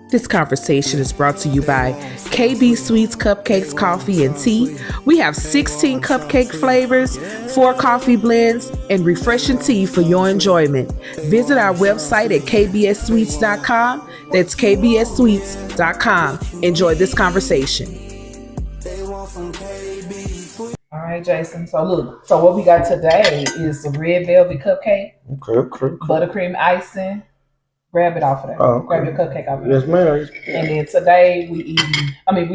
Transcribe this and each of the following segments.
This conversation is brought to you by KB Sweets Cupcakes Coffee and Tea. We have 16 cupcake flavors, 4 coffee blends, and refreshing tea for your enjoyment. Visit our website at kbssweets.com. That's kbssweets.com. Enjoy this conversation. All right, Jason. So what we got today is the red velvet cupcake, Okay. buttercream icing. Grab it off of there. Oh, okay. Grab your cupcake off of there. Yes, ma'am. And then today we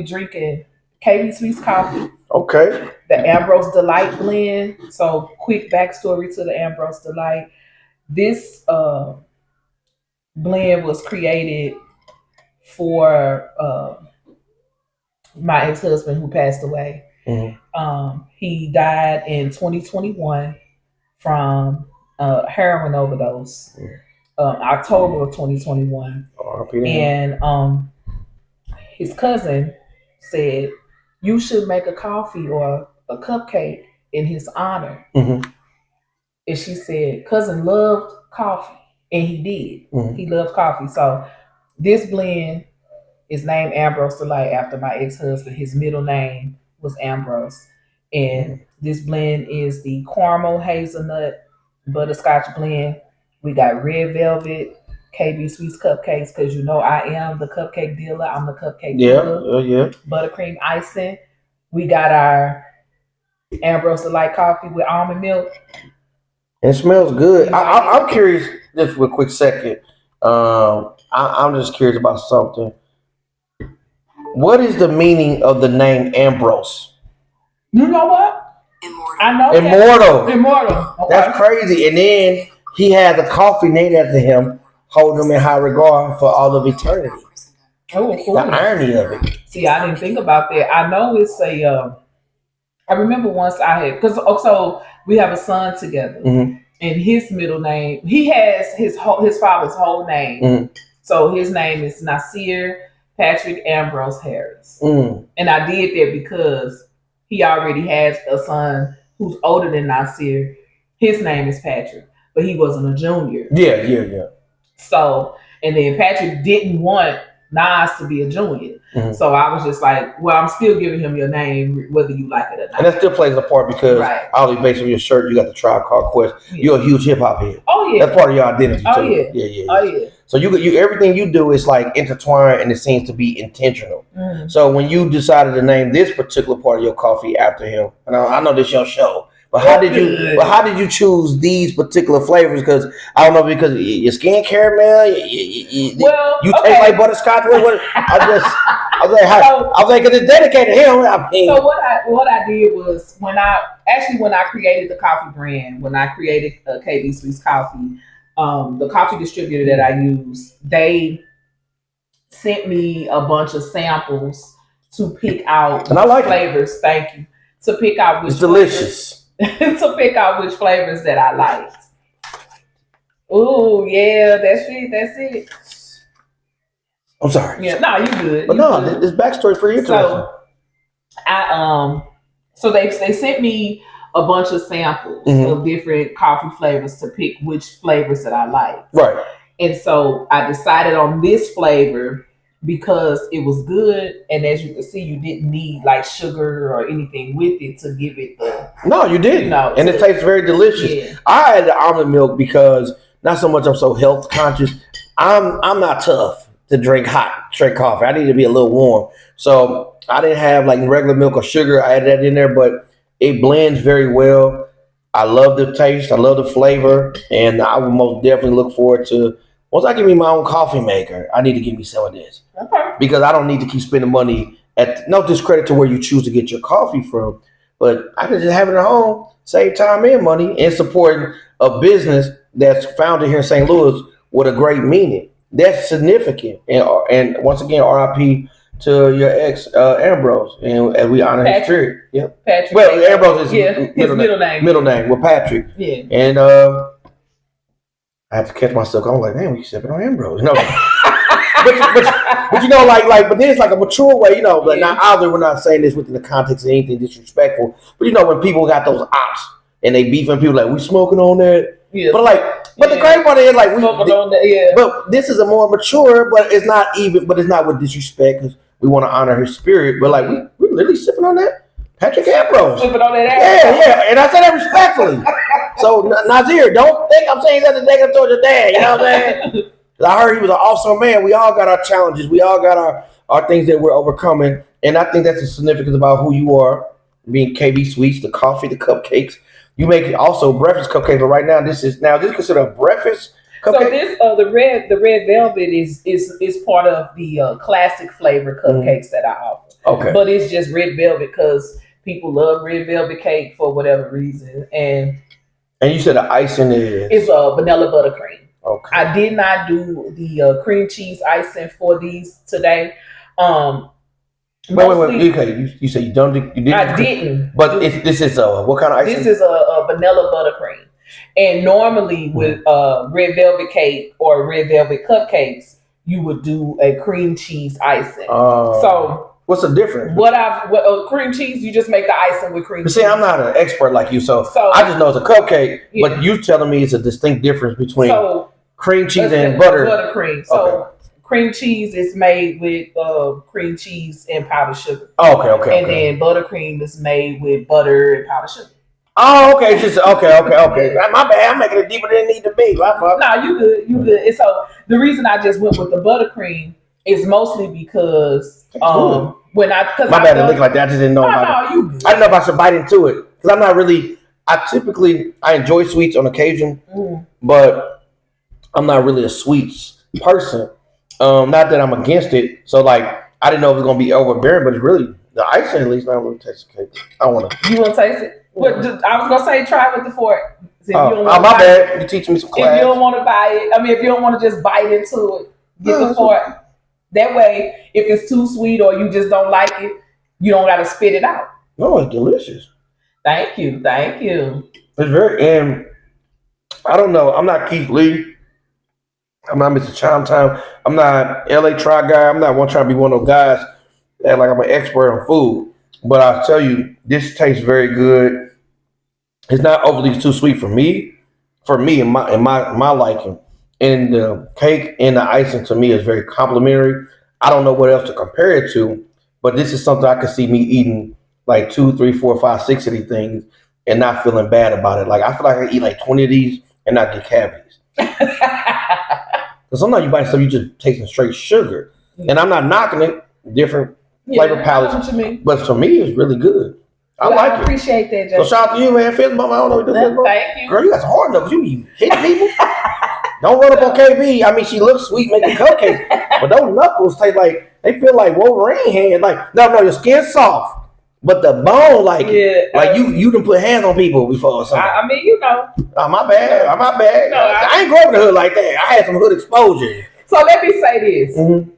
drinking KB Sweets coffee, Okay. the Ambrose Delight blend. So quick backstory to the Ambrose Delight. This blend was created for my ex-husband who passed away. He died in 2021 from heroin overdose. October of 2021. And his cousin said, you should make a coffee or a cupcake in his honor. And she said, cousin loved coffee. And he did. He loved coffee. So this blend is named Ambrose Delight after my ex-husband. His middle name was Ambrose. And this blend is the caramel hazelnut butterscotch blend. We got red velvet KB Sweets cupcakes because you know I am the cupcake dealer. I'm the cupcake dealer. Yeah. Buttercream icing. We got our Ambrose Delight coffee with almond milk. It smells good. I'm curious, just for a quick second. I'm just curious about something. What is the meaning of the name Ambrose? You know what? I know Immortal. Okay. That's crazy. And then he has a coffee named after him, holding him in high regard for all of eternity. Oh, cool. The irony of it. See, I didn't think about that. I know it's a. I remember once I had so we have a son together, and his middle name. He has his father's whole name, so his name is Nasir Patrick Ambrose Harris, and I did that because he already has a son who's older than Nasir. His name is Patrick. But he wasn't a junior. Yeah. So, and then Patrick didn't want Nas to be a junior. So I was just like, well, I'm still giving him your name, whether you like it or not. And that still plays a part because, obviously, based on your shirt, you got the Tribe Called Quest. Yeah. You're a huge hip hop head. Oh yeah, that's part of your identity oh, too. Yeah. Oh yeah. So you everything you do is like intertwined, and it seems to be intentional. So when you decided to name this particular part of your coffee after him, and I know this is your show. But how did you choose these particular flavors? Because I don't know, because your skin caramel, you taste like butterscotch. I was like, because it's dedicated to him. So what I did was when I created the coffee brand, when I created KB Sweets Coffee, the coffee distributor that I use, they sent me a bunch of samples to pick out flavors. Thank you. To pick out which it's delicious. To pick out which flavors that I liked. Oh yeah, that's it. I'm sorry. Yeah, no, you good. But this backstory for you. So they sent me a bunch of samples of different coffee flavors to pick which flavors that I liked. Right. And so I decided on this flavor because it was good, and as you can see, you didn't need like sugar or anything with it to give it the. No, you didn't, and it tastes very delicious. Yeah. I had the almond milk because not so much I'm so health conscious. I'm not tough to drink hot straight coffee. I need to be a little warm, so I didn't have like regular milk or sugar. I added that in there, but it blends very well. I love the taste. I love the flavor, and I would most definitely look forward to. Once I give me my own coffee maker, I need to give me some of this. Okay. Because I don't need to keep spending money at no discredit to where you choose to get your coffee from, but I can just have it at home, save time and money, and support a business that's founded here in St. Louis with a great meaning. That's significant. And once again, RIP to your ex, Ambrose, and as we honor his spirit. Yeah. Patrick. Well, Ambrose is his middle name. Middle name with Patrick. Yeah. And I had to catch myself. I'm like, damn, you sipping on Ambrose, you know? but you know, but then it's like a mature way, you know. But now, obviously, we're not saying this within the context of anything disrespectful. But you know, when people got those ops and they beefing people like, we smoking on that, Yes. But the great part is like yeah. But this is a more mature, but it's not with disrespect because we want to honor his spirit. But like we literally sipping on that Patrick Ambrose. Sipping on that yeah, and I say that respectfully. So Nazir, don't think I'm saying that negative towards your dad. You know what I'm saying? I heard he was an awesome man. We all got our challenges. We all got our things that we're overcoming. And I think that's the significance about who you are, being KB Sweets, the coffee, the cupcakes. You make also breakfast cupcakes, but right now this is considered a breakfast cupcake. So this the red velvet is part of the classic flavor cupcakes that I offer. Okay. But it's just red velvet because people love red velvet cake for whatever reason. And you said the icing is vanilla buttercream. Okay. I did not do the cream cheese icing for these today. Wait. Okay, you said you don't. You didn't. I didn't. But this is what kind of icing? This is a vanilla buttercream. And normally with red velvet cake or red velvet cupcakes, you would do a cream cheese icing. So what's the difference? Cream cheese, you just make the icing with cream cheese. See, I'm not an expert like you, so I just know it's a cupcake. Yeah. But you telling me it's a distinct difference between cream cheese and buttercream. So cream cheese is made with cream cheese and powdered sugar. Okay. And then buttercream is made with butter and powdered sugar. Oh, okay. Just okay. My bad. I'm making it deeper than it need to be. No, you good. And so the reason I just went with the buttercream is mostly because my bad to look like that. I just didn't know. I didn't know if I should bite into it because I'm not really. I enjoy sweets on occasion, but I'm not really a sweets person. Not that I'm against it. So like I didn't know it was gonna be overbearing, but it's really the icing. At least I don't really taste the cake. I want to. You want to taste it? What, I was gonna say try with the fork. So my bad. You teaching me some class. If you don't want to buy it, if you don't want to just bite into it, get the fork. That way, if it's too sweet or you just don't like it, you don't got to spit it out. No, it's delicious. Thank you. It's very, and I don't know. I'm not Keith Lee. I'm not Mr. Chime Time. I'm not LA Try guy. I'm not trying to be one of those guys that like I'm an expert on food. But I'll tell you, this tastes very good. It's not overly too sweet for me. In my liking. And the cake and the icing to me is very complimentary. I don't know what else to compare it to, but this is something I could see me eating like 2, 3, 4, 5, 6 of these things and not feeling bad about it. Like I feel like I eat like 20 of these and not get cavities. Because sometimes you buy stuff you just tasting straight sugar, and I'm not knocking it. Different flavor palettes, but for me it's really good. I like it. Appreciate that, Justin. So shout out to you, man. Fist bump. I don't know what you do. Fist bump. Thank you, girl. You got some hard enough. You be hitting people. Don't run up on KB. I mean, she looks sweet making cupcakes, but those knuckles taste like they feel like Wolverine hand. Like no, your skin's soft, but the bone you done put hands on people before or something. I mean, you know. Oh, my bad. My bad. No, I ain't grew up in the hood like that. I had some hood exposure. So let me say this. Mm-hmm.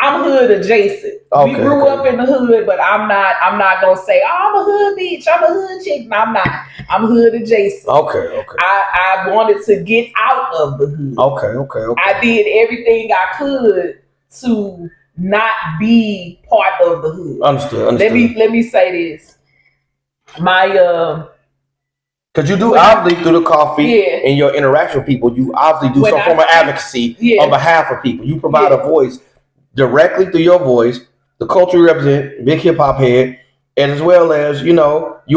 I'm hood adjacent. We grew up in the hood, but I'm not gonna say, oh, I'm a hood bitch, I'm a hood chick. No, I'm not. I'm hood adjacent. Okay. I wanted to get out of the hood. Okay. I did everything I could to not be part of the hood. Understood. Let me say this. My because you do obviously through the coffee and your interaction with people, you obviously do some form of advocacy on behalf of people. You provide a voice directly through your voice, the culture you represent, big hip hop head, and as well as, you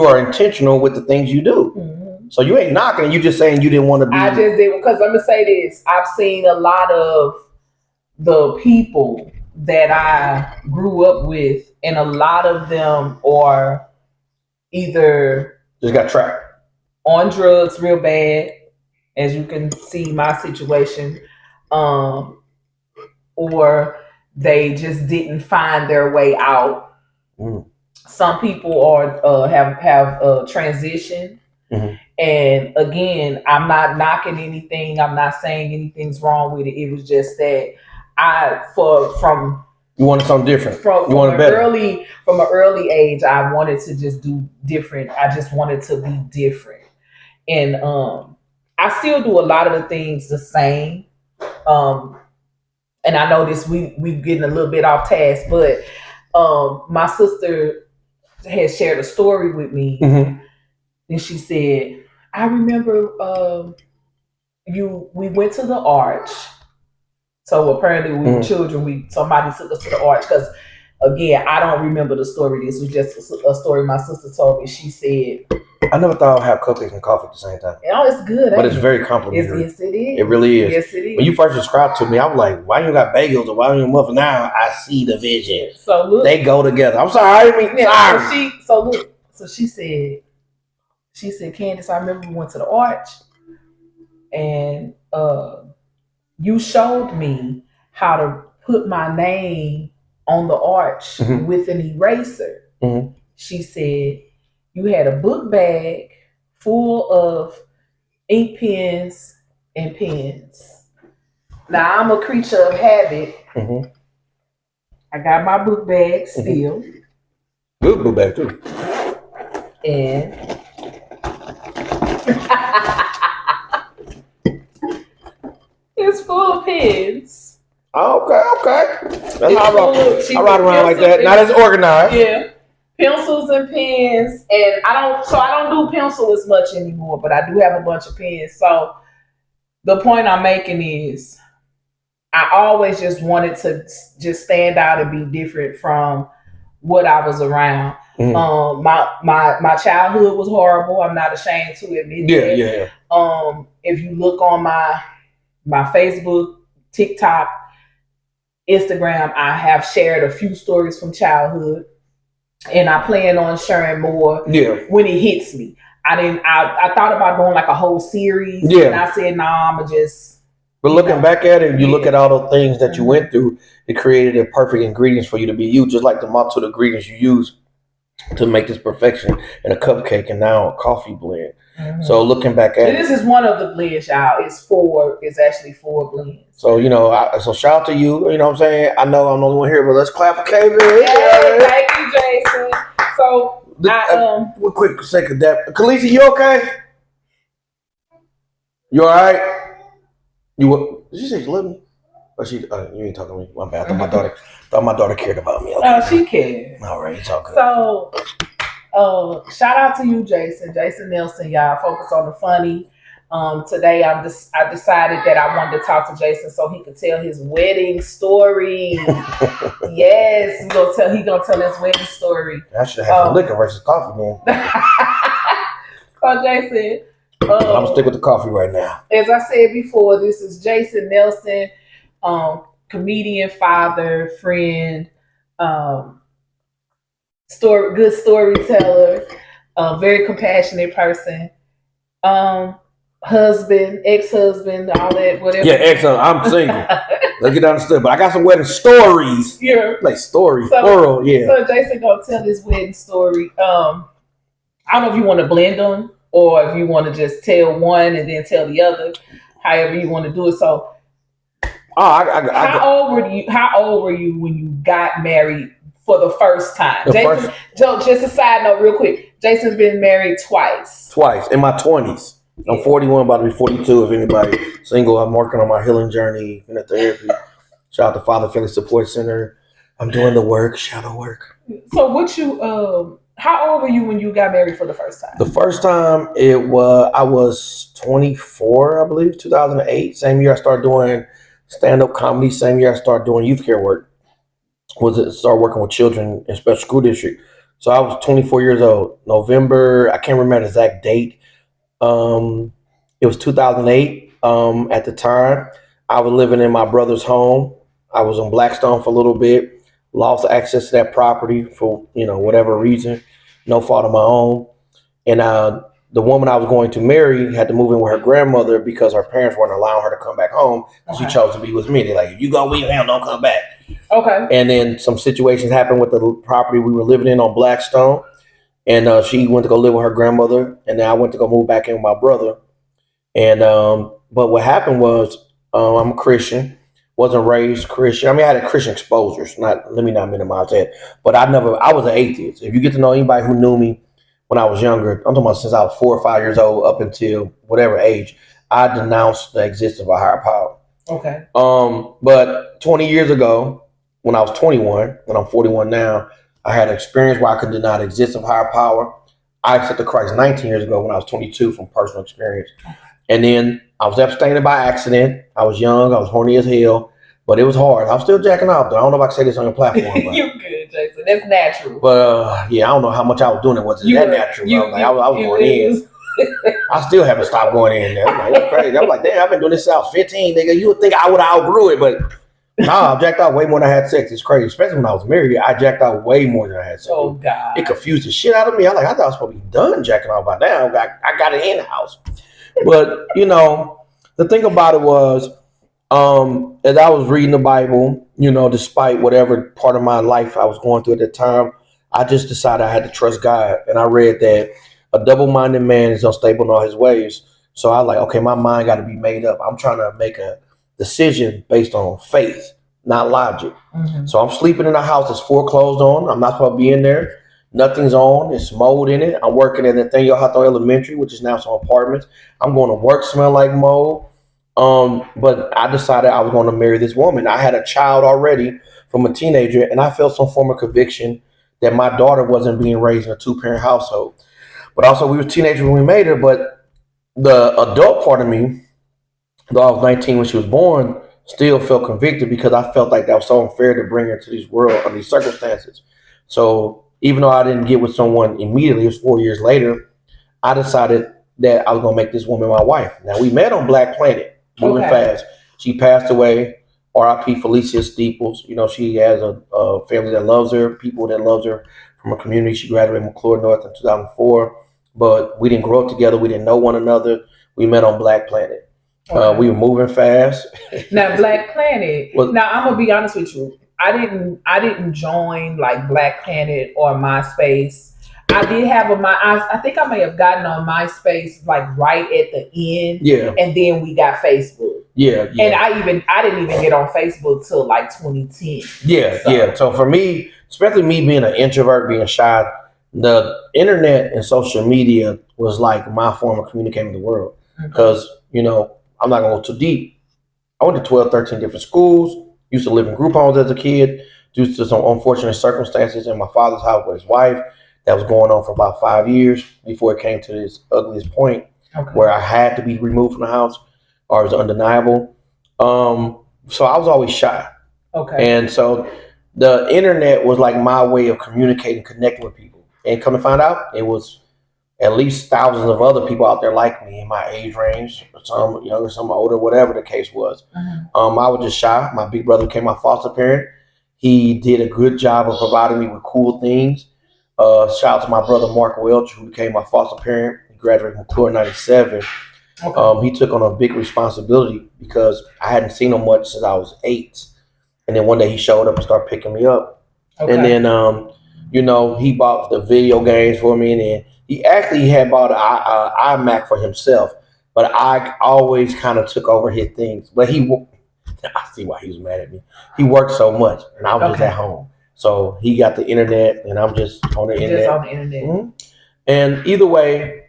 are intentional with the things you do. Mm-hmm. So you ain't knocking, you just saying you didn't want to be. I just did, because let me say this. I've seen a lot of the people that I grew up with, and a lot of them are either just got trapped on drugs real bad, as you can see my situation, or they just didn't find their way out. Mm. Some people have transitioned, and again, I'm not knocking anything. I'm not saying anything's wrong with it. It was just that you wanted something different. From an early age, I wanted to just do different. I just wanted to be different, and I still do a lot of the things the same. And I know this, we getting a little bit off task, but my sister had shared a story with me, and she said, I remember we went to the arch. So apparently we were children. Somebody took us to the arch because, again, I don't remember the story. This was just a story my sister told me. She said, I never thought I'd have cupcakes and coffee at the same time. Oh, it's good, but it's very complimentary. Yes, it is. It really is. Yes, it is. When you first described to me, I was like, "Why you got bagels or why you muffin?" Now I see the vision. So look, they go together. I'm sorry, I mean, sorry. So she said, Candace, I remember we went to the arch, and you showed me how to put my name on the arch with an eraser. She said, you had a book bag full of ink pens and pens. Now, I'm a creature of habit. I got my book bag still. Good book bag, too. And it's full of pens. Okay. That's how I ride around like that. Not as organized. Yeah. Pencils and pens, and I don't do pencil as much anymore, but I do have a bunch of pens. So the point I'm making is I always just wanted to just stand out and be different from what I was around. My childhood was horrible. I'm not ashamed to admit that. Yeah. If you look on my Facebook, TikTok, Instagram, I have shared a few stories from childhood. And I plan on sharing more when it hits me. I thought about doing like a whole series. And I said, I'ma just. But looking back at it, you look at all the things that you went through, it created the perfect ingredients for you to be you, just like the multitude of ingredients you use to make this perfection in a cupcake and now a coffee blend. So looking back at this is one of the blends, y'all. It's actually 4 blends. So, so shout out to you. You know what I'm saying? I know I'm the only one here, but let's clap for KB. Hey, thank you, Jason. So, real quick second, that Khaleesi, you okay? You all right? Did she say she loved me? Or you ain't talking to me. My bad. I thought my daughter cared about me. Okay. She cared. All right, it's all good. So, shout out to you, Jason Nelson, y'all. Focus on the funny. Today I decided that I wanted to talk to Jason so he could tell his wedding story. Yes, he gonna tell his wedding story. I should have some liquor versus coffee, man. So Jason, I'm gonna stick with the coffee right now. As I said before, this is Jason Nelson, comedian, father, friend, good storyteller, very compassionate person. Husband, ex-husband, all that, whatever. Yeah, ex-husband. I'm single. Let's get understood. But I got some wedding stories. Yeah. Like story, plural, yeah. So Jason gonna tell his wedding story. I don't know if you want to blend them or if you want to just tell one and then tell the other. However you want to do it. So how old were you when you got married for the first time? Just a side note real quick. Jason's been married twice. In my 20s. I'm 41, about to be 42. If anybody single, I'm working on my healing journey in therapy. Shout out to Father Philly Support Center. I'm doing the work, shadow work. So how old were you when you got married for the first time? The first time I was 24, I believe, 2008. Same year I started doing stand-up comedy. Same year I started doing youth care work. Started working with children in special school district. So I was 24 years old. November, I can't remember the exact date. It was 2008. At the time, I was living in my brother's home. I was in Blackstone for a little bit. Lost access to that property for whatever reason, no fault of my own. And the woman I was going to marry had to move in with her grandmother because her parents weren't allowing her to come back home. Okay. She chose to be with me. They're like, if you go with him, don't come back. Okay. And then some situations happened with the property we were living in on Blackstone. And she went to go live with her grandmother, and then I went to go move back in with my brother. And but what happened was, I'm a Christian, wasn't raised Christian. I mean, I had a Christian exposures. Let me not minimize that. But I was an atheist. If you get to know anybody who knew me when I was younger, I'm talking about since I was 4 or 5 years old up until whatever age, I denounced the existence of a higher power. Okay. But 20 years ago, when I was 21, when I'm 41 now, I had an experience where I could deny the existence of higher power. I accepted Christ 19 years ago when I was 22 from personal experience. And then I was abstaining by accident. I was young. I was horny as hell. But it was hard. I was still jacking off, though. I don't know if I can say this on your platform. But, You're good, Jason. That's natural. But yeah, I don't know how much I was doing. It wasn't that natural. I was going in. I still haven't stopped going in there. I'm like, that's crazy. I'm like, damn, I've been doing this since I was 15, nigga. You would think I would have outgrew it, but nah, I jacked out way more than I had sex. It's crazy. Especially when I was married, I jacked out way more than I had sex. Oh, God. It confused the shit out of me. I thought I was supposed to be done jacking off by now. I got it in the house. But, the thing about it was, as I was reading the Bible, despite whatever part of my life I was going through at the time, I just decided I had to trust God. And I read that a double-minded man is unstable in all his ways. So I was like, okay, my mind got to be made up. I'm trying to make a decision based on faith, not logic. Mm-hmm. So I'm sleeping in a house that's foreclosed on. I'm not supposed to be in there. Nothing's on. It's mold in it. I'm working at Nathaniel Hawthorne Elementary, which is now some apartments. I'm going to work, smell like mold. But I decided I was going to marry this woman. I had a child already from a teenager, and I felt some form of conviction that my daughter wasn't being raised in a 2-parent household. But also, we were teenagers when we made her. But the adult part of me, though I was 19 when she was born, still felt convicted because I felt like that was so unfair to bring her to this world under these circumstances. So even though I didn't get with someone immediately, it was 4 years later, I decided that I was going to make this woman my wife. Now, we met on Black Planet, moving fast. She passed away. R.I.P. Felicia Steeples. She has a family that loves her, people that loves her from a community. She graduated from McClure North in 2004. But we didn't grow up together. We didn't know one another. We met on Black Planet. We were moving fast. Now, Black Planet. Now, I'm gonna be honest with you. I didn't join like Black Planet or MySpace. I did have I think I may have gotten on MySpace like right at the end. Yeah. And then we got Facebook. Yeah. And I didn't even get on Facebook till like 2010. Yeah. So for me, especially me being an introvert, being shy, the internet and social media was like my form of communicating with the world. Because, I'm not going to go too deep. I went to 12, 13 different schools, used to live in group homes as a kid due to some unfortunate circumstances in my father's house with his wife. That was going on for about 5 years before it came to this ugliest point where I had to be removed from the house or it was undeniable. So I was always shy. Okay. And so the internet was like my way of communicating, connecting with people. And come to find out, it was at least thousands of other people out there like me in my age range, some younger, some older, whatever the case was. Mm-hmm. I was just shy. My big brother became my foster parent. He did a good job of providing me with cool things. Shout out to my brother Mark Welch, who became my foster parent. He graduated from McClure in 97. Okay. He took on a big responsibility because I hadn't seen him much since I was 8. And then one day he showed up and started picking me up. Okay. And then, he bought the video games for me. And then he actually had bought an iMac for himself. But I always kind of took over his things. But I see why he was mad at me. He worked so much, and I was just at home. So he got the internet, and I'm just on the internet. Just on the internet. Mm-hmm. And either way,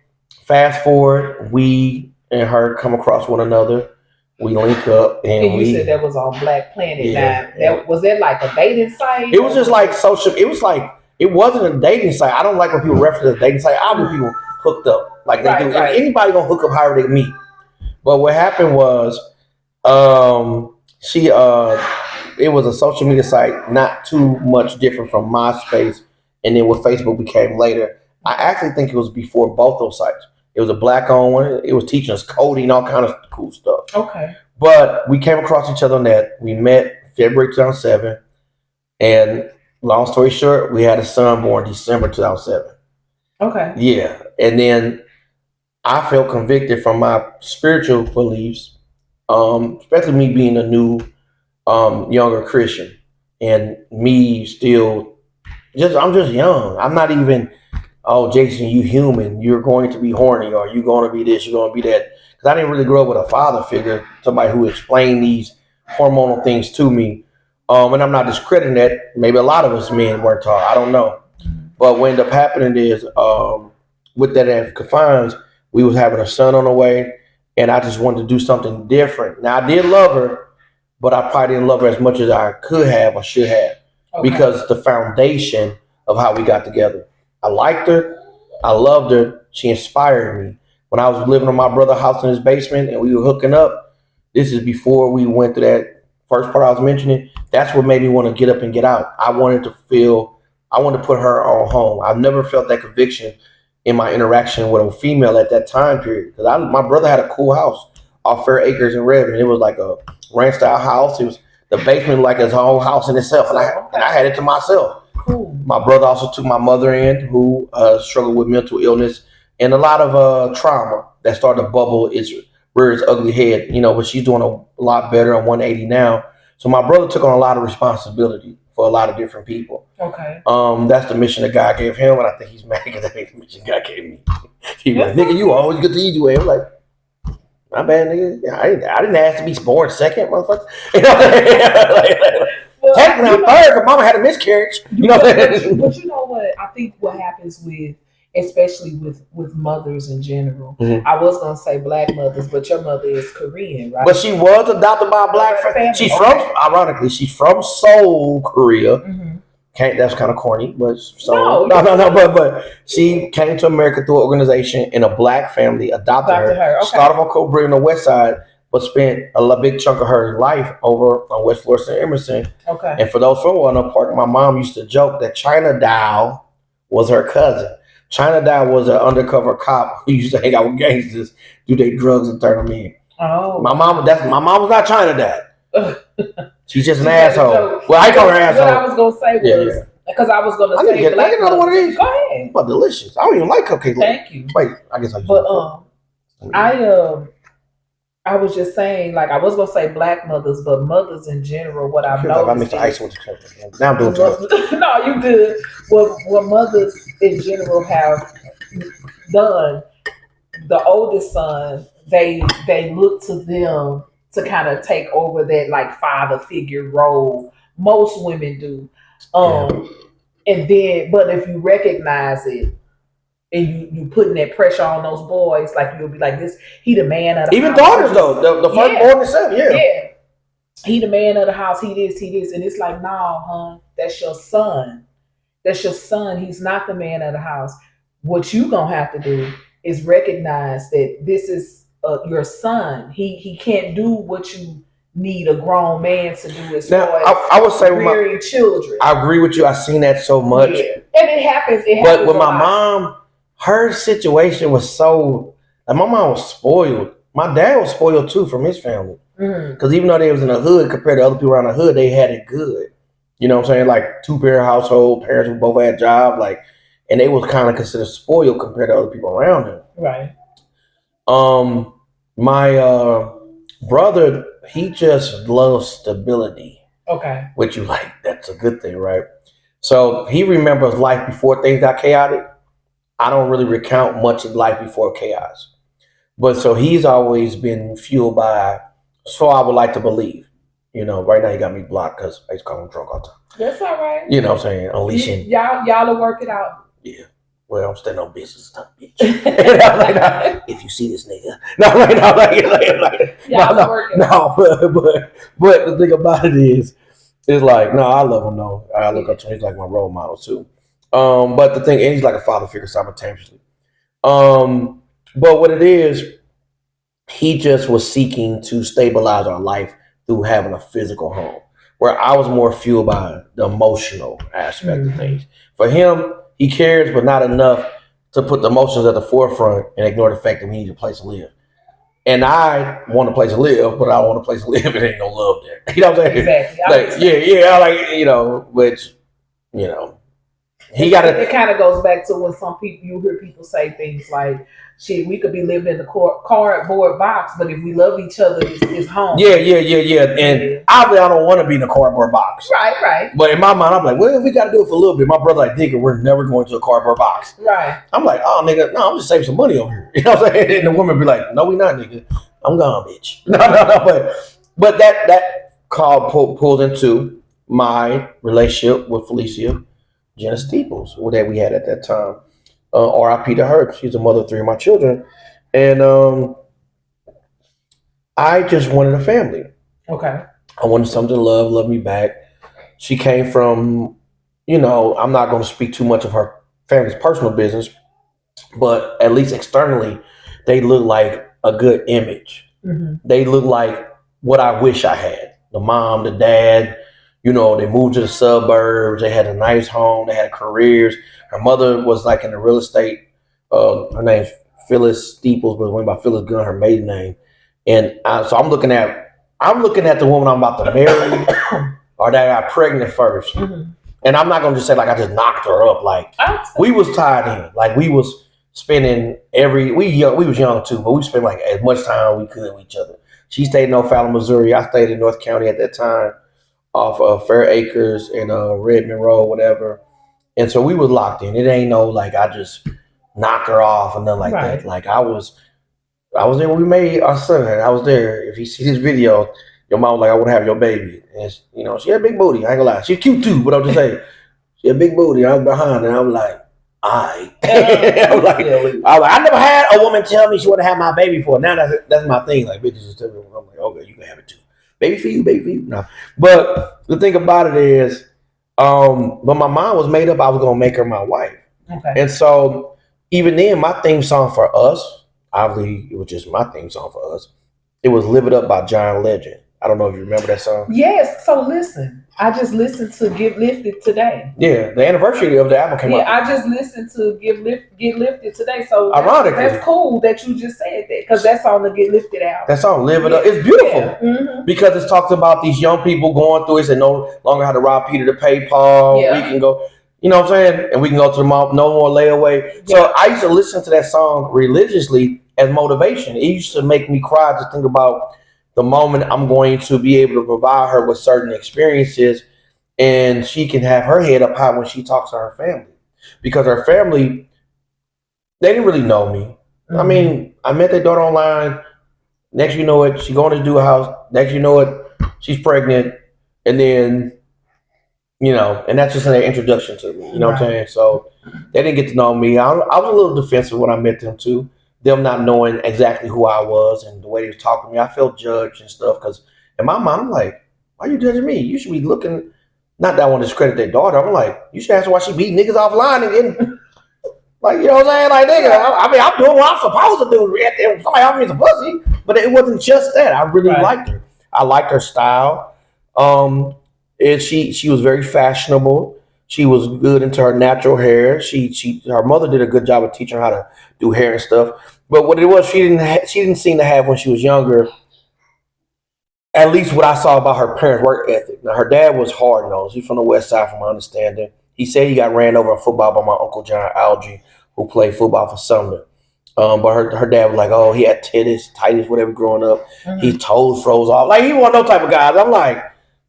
fast forward, we and her come across one another. We link up, and you said that was on Black Planet. Yeah, now, was that like a dating site? It was just like social. It was like it wasn't a dating site. I don't like when people reference it as a dating site. I want people hooked up like they do. Right. Anybody gonna hook up however they meet. But what happened was, it was a social media site, not too much different from MySpace, and then what Facebook became later. I actually think it was before both those sites. It was a Black-owned one. It was teaching us coding, all kind of cool stuff. Okay. But we came across each other on that. We met February 2007, and long story short, we had a son born December 2007. Okay. Yeah, and then I felt convicted from my spiritual beliefs, especially me being a new younger Christian, and me still I'm just young. I'm not even, oh, Jason, you human. You're going to be horny, or you're going to be this, you're going to be that. Because I didn't really grow up with a father figure, somebody who explained these hormonal things to me. And I'm not discrediting that. Maybe a lot of us men weren't taught. I don't know. But what ended up happening is, with that as confines, we was having a son on the way, and I just wanted to do something different. Now, I did love her, but I probably didn't love her as much as I could have or should have, because the foundation of how we got together. I liked her. I loved her. She inspired me. when I was living in my brother's house in his basement and we were hooking up. This is before we went through that first part I was mentioning. That's what made me want to get up and get out. I wanted to put her on home. I've never felt that conviction in my interaction with a female at that time period. Because my brother had a cool house off Fair Acres in Redmond. It was like a ranch style house. It was the basement like his whole house in itself, and I had it to myself. Cool. My brother also took my mother in, who struggled with mental illness and a lot of trauma that started to bubble its rear its ugly head. But she's doing a lot better on 180 now. So my brother took on a lot of responsibility for a lot of different people. Okay. That's the mission that God gave him, and I think he's mad because that ain't the mission God gave me. He was like, nigga, you always good to eat way. I'm like, my bad, nigga. I didn't ask to be born second, motherfucker. Technically, I'm third because mama had a miscarriage. But you know what? I think what happens especially with mothers in general. Mm-hmm. I was gonna say black mothers, but your mother is Korean, right? But she was adopted by a black family. She's ironically, she's from Seoul, Korea. Mm-hmm. That's kind of corny, but but she came to America through an organization, and a black family adopted her. Okay. Started on Cobra on the West Side, but spent a big chunk of her life over on West Florissant and Emerson. Okay. And for those from Walnut Park, my mom used to joke that China Dow was her cousin. China Dow was an undercover cop who used to hang out with gangsters, do their drugs, and turn them in. Oh. My mom was not China Dow. She's just an asshole. Well, I call her asshole. What I was gonna say was because I was gonna say I get another one of these. Go ahead. But delicious. I don't even like cupcakes. Thank you. Wait, I guess I. But I was just saying, like, I was gonna say black mothers, but mothers in general. What I've noticed. Like I mixed the ice with the cupcake. Now I'm doing it. No, you good. What mothers in general have done. The oldest son, they look to them to kind of take over that like father figure role. Most women do. And then, but if you recognize it and you putting that pressure on those boys, like you'll be like, this, he the man of the even house. Daughters though, the first born itself, yeah. He the man of the house, he this. And it's like, no, hon, that's your son. That's your son. He's not the man of the house. What you gonna have to do is recognize that this is your son. He can't do what you need a grown man to do as far as I would say rearing children. I agree with you. I've seen that so much. Yeah. And it happens. But with my mom, her situation was so like my mom was spoiled. My dad was spoiled too from his family. Because even though they was in the hood compared to other people around the hood, they had it good. You know what I'm saying? Like 2-parent household, parents who both had jobs, like, and they was kind of considered spoiled compared to other people around them. Right. My brother, he just loves stability. Okay. Which you like, that's a good thing, right? So he remembers life before things got chaotic. I don't really recount much of life before chaos. But so he's always been fueled by, so I would like to believe. Right now he got me blocked because I used to call him drunk all the time. That's all right. You know what I'm saying? Unleashing. Y'all will work it out. Yeah. Well, I'm standing on business stuff, bitch. If you see this nigga. But the thing about it is like, no, I love him though. I look up to him. He's like my role model too. But the thing, and he's like a father figure simultaneously. But what it is, he just was seeking to stabilize our life through having a physical home, where I was more fueled by the emotional aspect of things. For him, he cares, but not enough to put the emotions at the forefront and ignore the fact that we need a place to live. And I want a place to live, but I want a place to live and there ain't no love there. You know what I'm saying? Exactly. Which, he got to. It kind of goes back to when you hear people say things like, shit, we could be living in a cardboard box, but if we love each other, it's home. Yeah. And obviously, I don't want to be in a cardboard box. Right. But in my mind, I'm like, well, if we got to do it for a little bit, my brother like, nigga, we're never going to a cardboard box. Right. I'm like, oh, nigga, no, I'm just saving some money over here. You know what I'm saying? And the woman be like, no, we not, nigga. I'm gone, bitch. No. But that call pulls into my relationship with Felicia Jenna Steeples, that we had at that time. R.I.P. to her. She's the mother of 3 of my children. And I just wanted a family. Okay. I wanted something to love me back. She came from, I'm not going to speak too much of her family's personal business, but at least externally, they look like a good image. Mm-hmm. They look like what I wish I had. The mom, the dad, you know, they moved to the suburbs. They had a nice home. They had careers. Her mother was like in the real estate. Her name's Phyllis Steeples, but went by Phyllis Gunn, her maiden name. And so I'm looking at the woman I'm about to marry, or that I got pregnant 1st. Mm-hmm. And I'm not gonna just say like I just knocked her up. Like we was tied in. Like we was spending we was young too, but we spent like as much time we could with each other. She stayed in O'Fallon, Missouri. I stayed in North County at that time, off of Fair Acres and Redmond Road, whatever. And so we was locked in. It ain't no like I just knocked her off or nothing like that. Like I was there when we made our son. I was there. If you see this video, your mom was like, I want to have your baby. And you know, she had a big booty. I ain't gonna lie. She's cute too, but I'm just saying, she had a big booty. I was behind, and I was like, I I never had a woman tell me she want to have my baby for. Now that's my thing. Like bitches just tell me, I'm like, okay, you can have it too. Baby for you, baby for you. No, but the thing about it is, but my mom was made up. I was gonna make her my wife, and so even then, my theme song for us, obviously, it was just my theme song for us. It was "Live It Up" by John Legend. I don't know if you remember that song. Yes. So listen, I just listened to Get Lifted today. Yeah, the anniversary of the album came out. Yeah, I just listened to Get Lifted today. So ironically, that's cool that you just said that, because that's on the Get Lifted album. That song, "Live It Up," it's beautiful because it talks about these young people going through it and no longer have to rob Peter to pay Paul. We can go, you know what I'm saying, and we can go to the mall, no more layaway. So I used to listen to that song religiously as motivation. It used to make me cry to think about the moment I'm going to be able to provide her with certain experiences, and she can have her head up high when she talks to her family, because her family, they didn't really know me. I mean, I met their daughter online. Next you know it, she going to do a house. Next you know it, she's pregnant, and then, you know, and that's just an introduction to me. You know what I'm saying? So they didn't get to know me. I was a little defensive when I met them too. Them not knowing exactly who I was and the way they was talking to me, I felt judged and stuff. Because in my mind, I'm like, why are you judging me? You should be looking. Not that I want to discredit their daughter. I'm like, you should ask her why she beat niggas offline and getting, like, you know what I'm saying? Like, nigga, I mean, I'm doing what I'm supposed to do. Somebody offered me some pussy, but it wasn't just that. I really liked her. I liked her style. And she was very fashionable. She was good into her natural hair. Her mother did a good job of teaching her how to do hair and stuff. But what it was, she didn't seem to have when she was younger. At least what I saw about her parents' work ethic. Now her dad was hard nosed. He's from the West Side, from my understanding. He said he got ran over in football by my Uncle John Algie, who played football for Sumner. But her dad was like, oh, he had titus, whatever, growing up. His toes froze off. Like, he wasn't no type of guy. I'm like,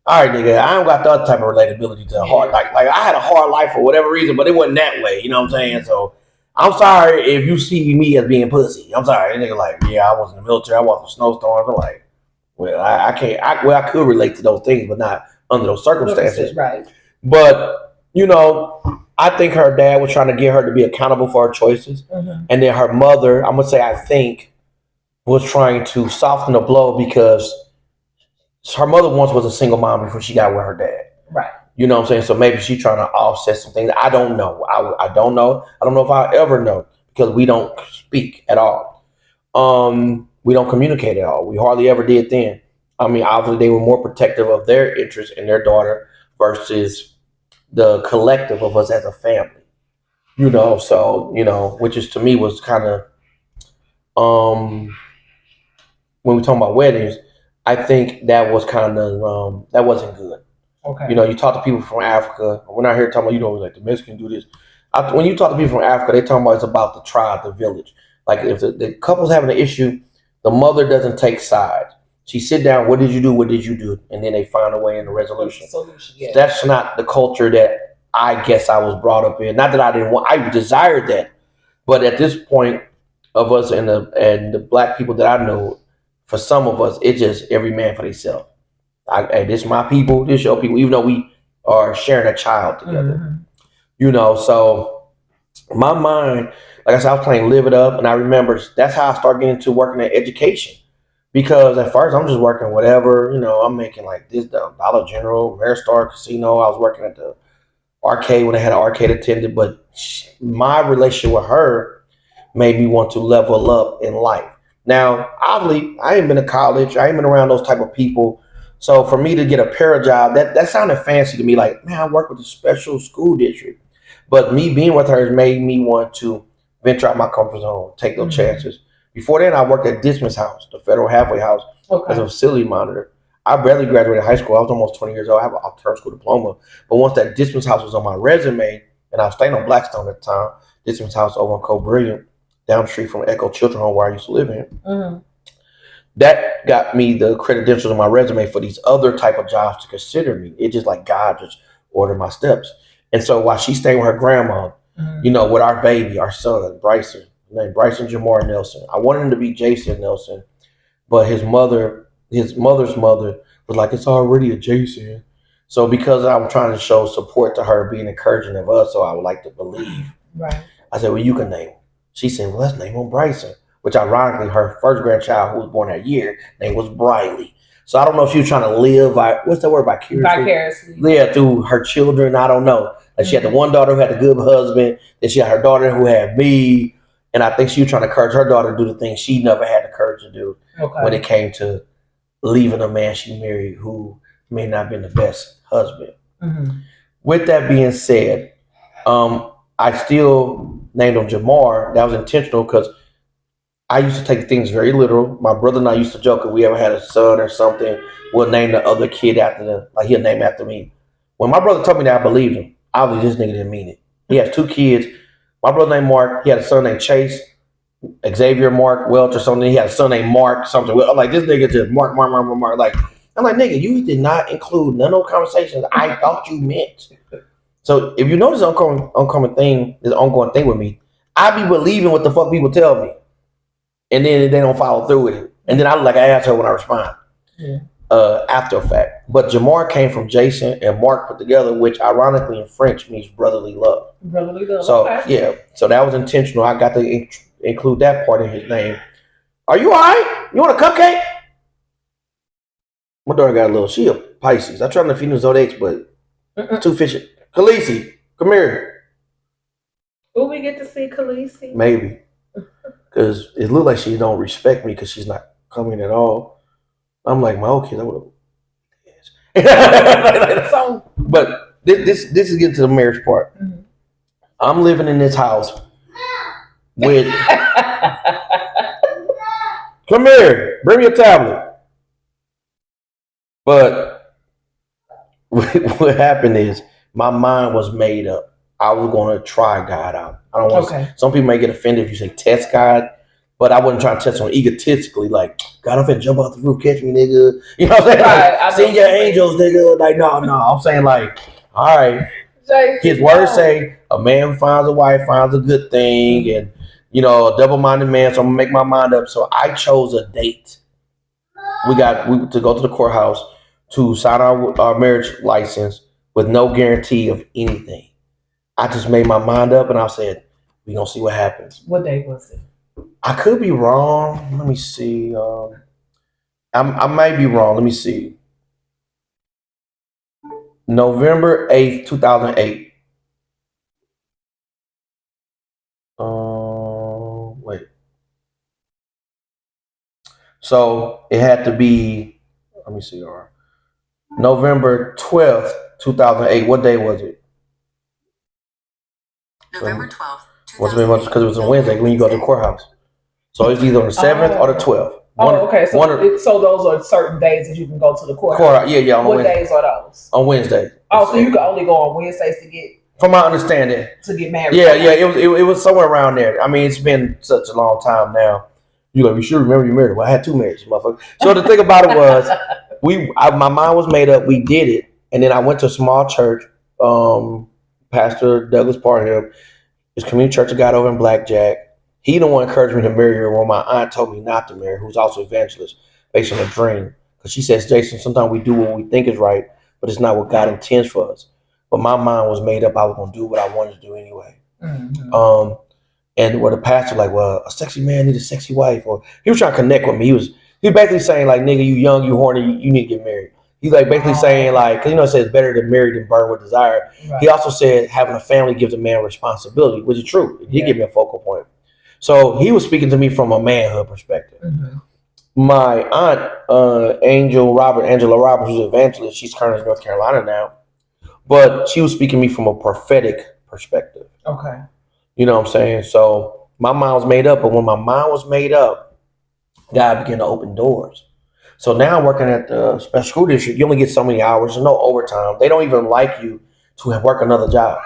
all right, nigga, I don't got that type of relatability to hard. Like I had a hard life for whatever reason, but it wasn't that way. You know what I'm saying? So I'm sorry if you see me as being pussy. I'm sorry. That nigga like, yeah, I was in the military. I was in snowstorms. I'm like, well, I can't. I could relate to those things, but not under those circumstances. Right. But, you know, I think her dad was trying to get her to be accountable for her choices. And then her mother, I'm going to say, I think, was trying to soften the blow, because her mother once was a single mom before she got with her dad. Right. You know what I'm saying? So maybe she's trying to offset some things. I don't know. I don't know. I don't know if I'll ever know, because we don't speak at all. We don't communicate at all. We hardly ever did then. I mean, obviously they were more protective of their interests and their daughter versus the collective of us as a family. You know, so, you know, which is, to me, was kind of, when we talk about weddings, I think that was kind of, that wasn't good. Okay. You know, you talk to people from Africa. We're not here talking about, you know, like the Mexicans do this. When you talk to people from Africa, they talking about it's about the tribe, the village. Like if the couple's having an issue, the mother doesn't take sides. She sit down, what did you do? What did you do? And then they find a way in the resolution. Yeah. That's not the culture that I guess I was brought up in. Not that I didn't want, I desired that. But at this point of us and the black people that I know, for some of us, it's just every man for themselves. Hey, this is my people, this is your people, even though we are sharing a child together. You know, so my mind, like I said, I was playing Live It Up, and I remember that's how I started getting into working at education. Because at first I'm just working whatever, you know, I'm making like this, the Dollar General, Ameristar Casino. I was working at the arcade when I had an arcade attendant. But my relationship with her made me want to level up in life. Now, obviously, I ain't been to college. I ain't been around those type of people. So for me to get a para job, that sounded fancy to me. Like, man, I work with a special school district. But me being with her has made me want to venture out my comfort zone, take those chances. Before then, I worked at Dismas House, the federal halfway house, as a facility monitor. I barely graduated high school. I was almost 20 years old. I have an alternative school diploma. But once that Dismas House was on my resume, and I was staying on Blackstone at the time, Dismas House over on Cole Brilliant, down the street from Echo Children's Home where I used to live in. That got me the credentials on my resume for these other type of jobs to consider me. It just like God just ordered my steps. And so while she's staying with her grandma, with our baby, our son, Bryson, named Bryson Jamar Nelson. I wanted him to be Jason Nelson, but his mother's mother was like, it's already a Jason. So because I'm trying to show support to her, being encouraging of us, so I would like to believe. Right. I said, well, you can name him. She said, well, let's name him Bryson, which ironically, her first grandchild, who was born that year, name was Briley. So I don't know if she was trying to live, what's that word, vicariously? Yeah, through her children. I don't know. Like she had the one daughter who had a good husband. Then she had her daughter who had me. And I think she was trying to encourage her daughter to do the things she never had the courage to do when it came to leaving a man she married who may not have been the best husband. With that being said, I still named him Jamar. That was intentional because I used to take things very literal. My brother and I used to joke if we ever had a son or something, we'll name the other kid after he'll name after me. When my brother told me that, I believed him. Obviously, this nigga didn't mean it. He has 2 kids. My brother named Mark. He had a son named Chase, Xavier Mark Welch or something. He had a son named Mark something. I'm like, this nigga just Mark. Like, I'm like, nigga, you did not include none of those conversations I thought you meant. So if you notice this ongoing thing with me, I be believing what the fuck people tell me. And then they don't follow through with it. And then I ask her when I respond. After a fact. But Jamar came from Jason and Mark put together, which ironically in French means brotherly love. Brotherly love. So yeah, so that was intentional. I got to include that part in his name. Are you all right? You want a cupcake? My daughter got she a Pisces. I tried to feed them Zodiacs, but too fishy. Khaleesi, come here. Will we get to see Khaleesi? Maybe. Because it looked like she don't respect me because she's not coming at all. I'm like, my old kids, I would have. So, but this is getting to the marriage part. I'm living in this house with. Come here, bring me a tablet. But what happened is my mind was made up. I was going to try God out. I don't want to. Some people may get offended if you say test God. But I wasn't trying to test on egotistically, like, God, I'm finna jump out the roof, catch me, nigga. You know what I'm saying? Like, send your angels, nigga. Like, no. I'm saying, like, all right. His words say, a man who finds a wife finds a good thing, and, a double-minded man, so I'm going to make my mind up. So I chose a date. We to go to the courthouse to sign our marriage license with no guarantee of anything. I just made my mind up, and I said, we're going to see what happens. What day was it? I could be wrong. Let me see. I might be wrong. Let me see. November 8th, 2008. Wait. So it had to be, let me see. November 12th, 2008. What day was it? November 12th. Because it was a Wednesday when you go to the courthouse. So it's either on the 7th or the 12th. Okay. So those are certain days that you can go to the courthouse. Yeah. On what Wednesday. Days are those? On Wednesday. Oh, so you can only go on Wednesdays to get. From my understanding. To get married. Yeah. It was somewhere around there. I mean, it's been such a long time now. You should remember you married. Well, I had 2 marriages, motherfucker. So the thing about it was, my mind was made up. We did it, and then I went to a small church. Pastor Douglas Parham, his community church of God over in Blackjack. He the one encouraged me to marry her when my aunt told me not to marry her, who's also evangelist, based on a dream. Because she says, Jason, sometimes we do what we think is right, but it's not what God intends for us. But my mind was made up. I was going to do what I wanted to do anyway. And where the pastor like, well, a sexy man needs a sexy wife. Or he was trying to connect with me. He was basically saying like, nigga, you young, you horny, you need to get married. He's like basically saying like, cause it says better to marry than burn with desire. Right. He also said having a family gives a man responsibility, which is true. It did give me a focal point. So he was speaking to me from a manhood perspective. Mm-hmm. My aunt, Angela Roberts, who's an evangelist, she's currently in North Carolina now, but she was speaking to me from a prophetic perspective. Okay. You know what I'm saying? So my mind was made up, but when my mind was made up, God began to open doors. So now I'm working at the special school district. You only get so many hours, there's no overtime. They don't even like you to work another job.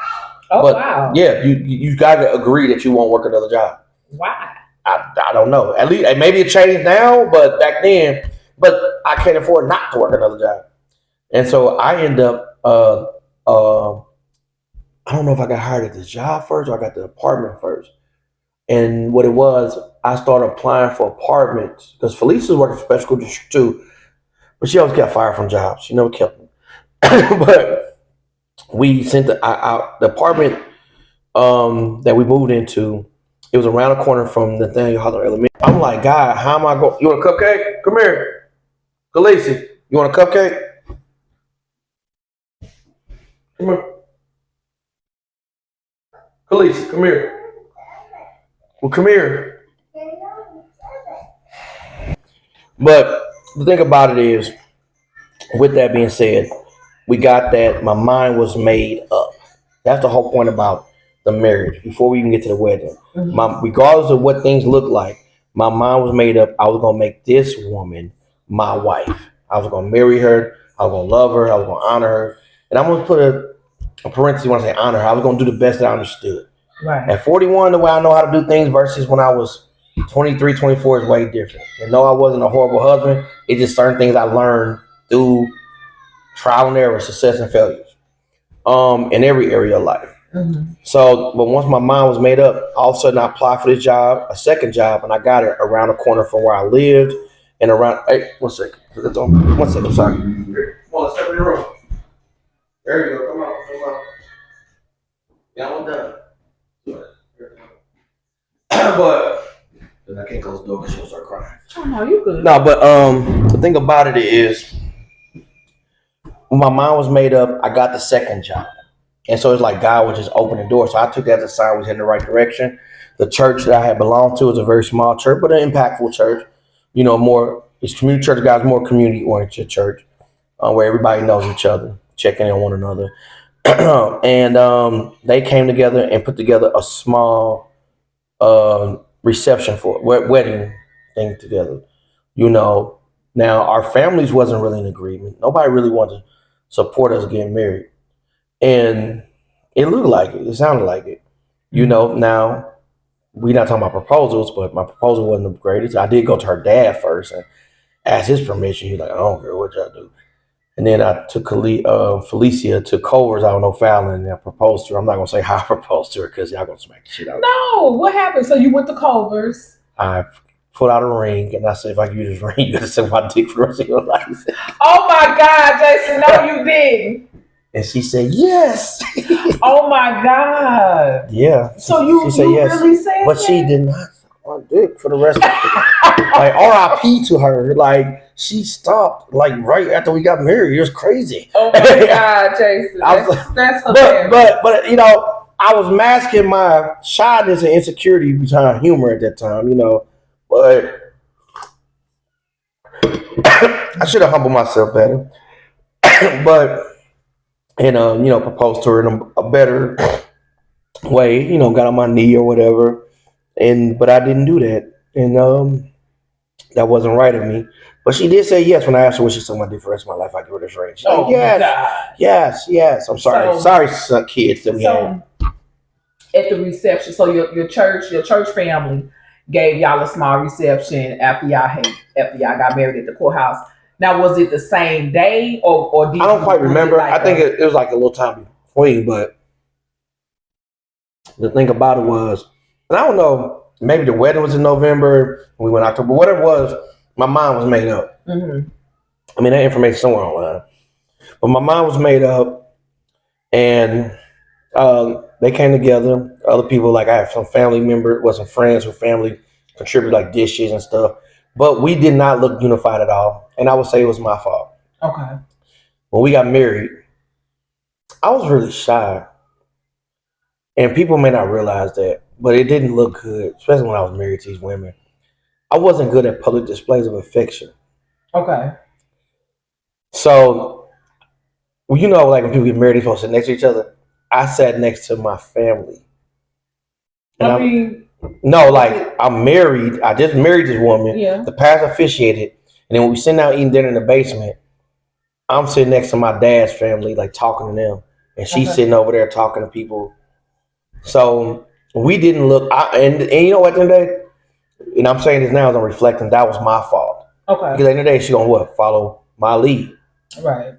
Oh, but wow. Yeah, you got to agree that you won't work another job. Why? I don't know. At least maybe it changed now, but back then, but I can't afford not to work another job. And so I end up, I don't know if I got hired at the job first or I got the apartment first. And what it was, I started applying for apartments because Felicia's working for special school district too, but she always got fired from jobs. She never kept them. But we sent the apartment that we moved into. It was around the corner from Nathaniel Holler Elementary. I'm like, God, how am I going? You want a cupcake? Come here. Khaleesi, you want a cupcake? Come here. Khaleesi, come here. Well, come here. But the thing about it is, with that being said, we got that. My mind was made up. That's the whole point about the marriage before we even get to the wedding. Mm-hmm. Regardless of what things look like, my mind was made up. I was going to make this woman my wife. I was going to marry her. I was going to love her. I was going to honor her. And I'm going to put a parenthesis when I say honor her. I was going to do the best that I understood. Right. At 41, the way I know how to do things versus when I was 23, 24 is way different. And no, I wasn't a horrible husband. It's just certain things I learned through trial and error, success and failures, in every area of life. Mm-hmm. So, but once my mind was made up, all of a sudden I applied for this job, a second job, and I got it around the corner from where I lived and around. Hey, 1 second. 1 second. I'm sorry. Come on, let's step in the room. There you go. Come on. Yeah, I'm done. But then I can't close the door because she'll start crying. Oh no, you good. No, but the thing about it is, when my mind was made up, I got the second job. And so it's like God was just opening doors. So I took that as a sign we was in the right direction. The church that I had belonged to was a very small church, but an impactful church. You know, it's community church, guys, more community oriented church, where everybody knows each other, checking in on one another. And they came together and put together a small reception for wedding thing together. You know, now our families wasn't really in agreement. Nobody really wanted to support us getting married. And it looked like it. It sounded like it. You know, now we're not talking about proposals, but my proposal wasn't the greatest. I did go to her dad first and ask his permission. He's like, I don't care what y'all do. And then I took Felicia to Culver's out on O'Fallon and I proposed to her. I'm not going to say how I proposed to her because y'all going to smack the shit out of me. No, what happened? So you went to Culver's. I pulled out a ring and I said, if I can use this ring, you got to suck my dick for the rest of your life. Oh my God, Jason, no, you didn't. And she said, yes. Oh my God. Yeah. So you said yes, really said but that? she did not suck my dick for the rest of it. Like, RIP to her. Like, she stopped, like, right after we got married. It was crazy. Oh my God, Jason. That's hilarious. But, you know, I was masking my shyness and insecurity behind humor at that time, you know. But I should have humbled myself better. But, and, you know, proposed to her in a better way, you know, got on my knee or whatever. But I didn't do that. And that wasn't right of me. But she did say yes when I asked her what she said my dick for the rest of my life. I give her this ring. She's like, yes. I'm sorry. Sorry, kids that we had. At the reception, so your church family gave y'all a small reception after y'all got married at the courthouse. Now, was it the same day or did I don't quite remember. Like I think it was like a little time between, but the thing about it was, and I don't know, maybe the wedding was in November, we went October, whatever it was, my mind was made up. Mm-hmm. I mean, that information somewhere online. But my mind was made up, and they came together. Other people, like I have some family members, some friends who family contribute like dishes and stuff. But we did not look unified at all. And I would say it was my fault. Okay. When we got married, I was really shy. And people may not realize that. but it didn't look good, especially when I was married to these women. I wasn't good at public displays of affection. Okay. So, well, like when people get married, they're supposed to sit next to each other. I sat next to my family. And no, like I'm married. I just married this woman. Yeah. The pastor officiated. And then when we sitting down eating dinner in the basement, I'm sitting next to my dad's family, like talking to them. And she's sitting over there talking to people. So we didn't look, and you know what, at the end of the day, and I'm saying this now as I'm reflecting, that was my fault. Okay. Because at the end of the day, she's going to follow my lead. Right.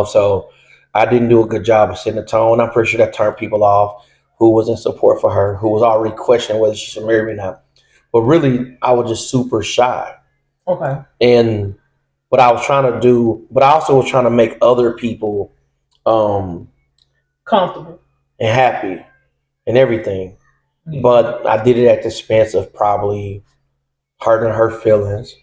So I didn't do a good job of setting the tone. I'm pretty sure that turned people off who was in support for her, who was already questioning whether she should marry me or not. But really, I was just super shy. Okay. And what I was trying to do, but I also was trying to make other people comfortable and happy and everything. Yeah. But I did it at the expense of probably hurting her feelings,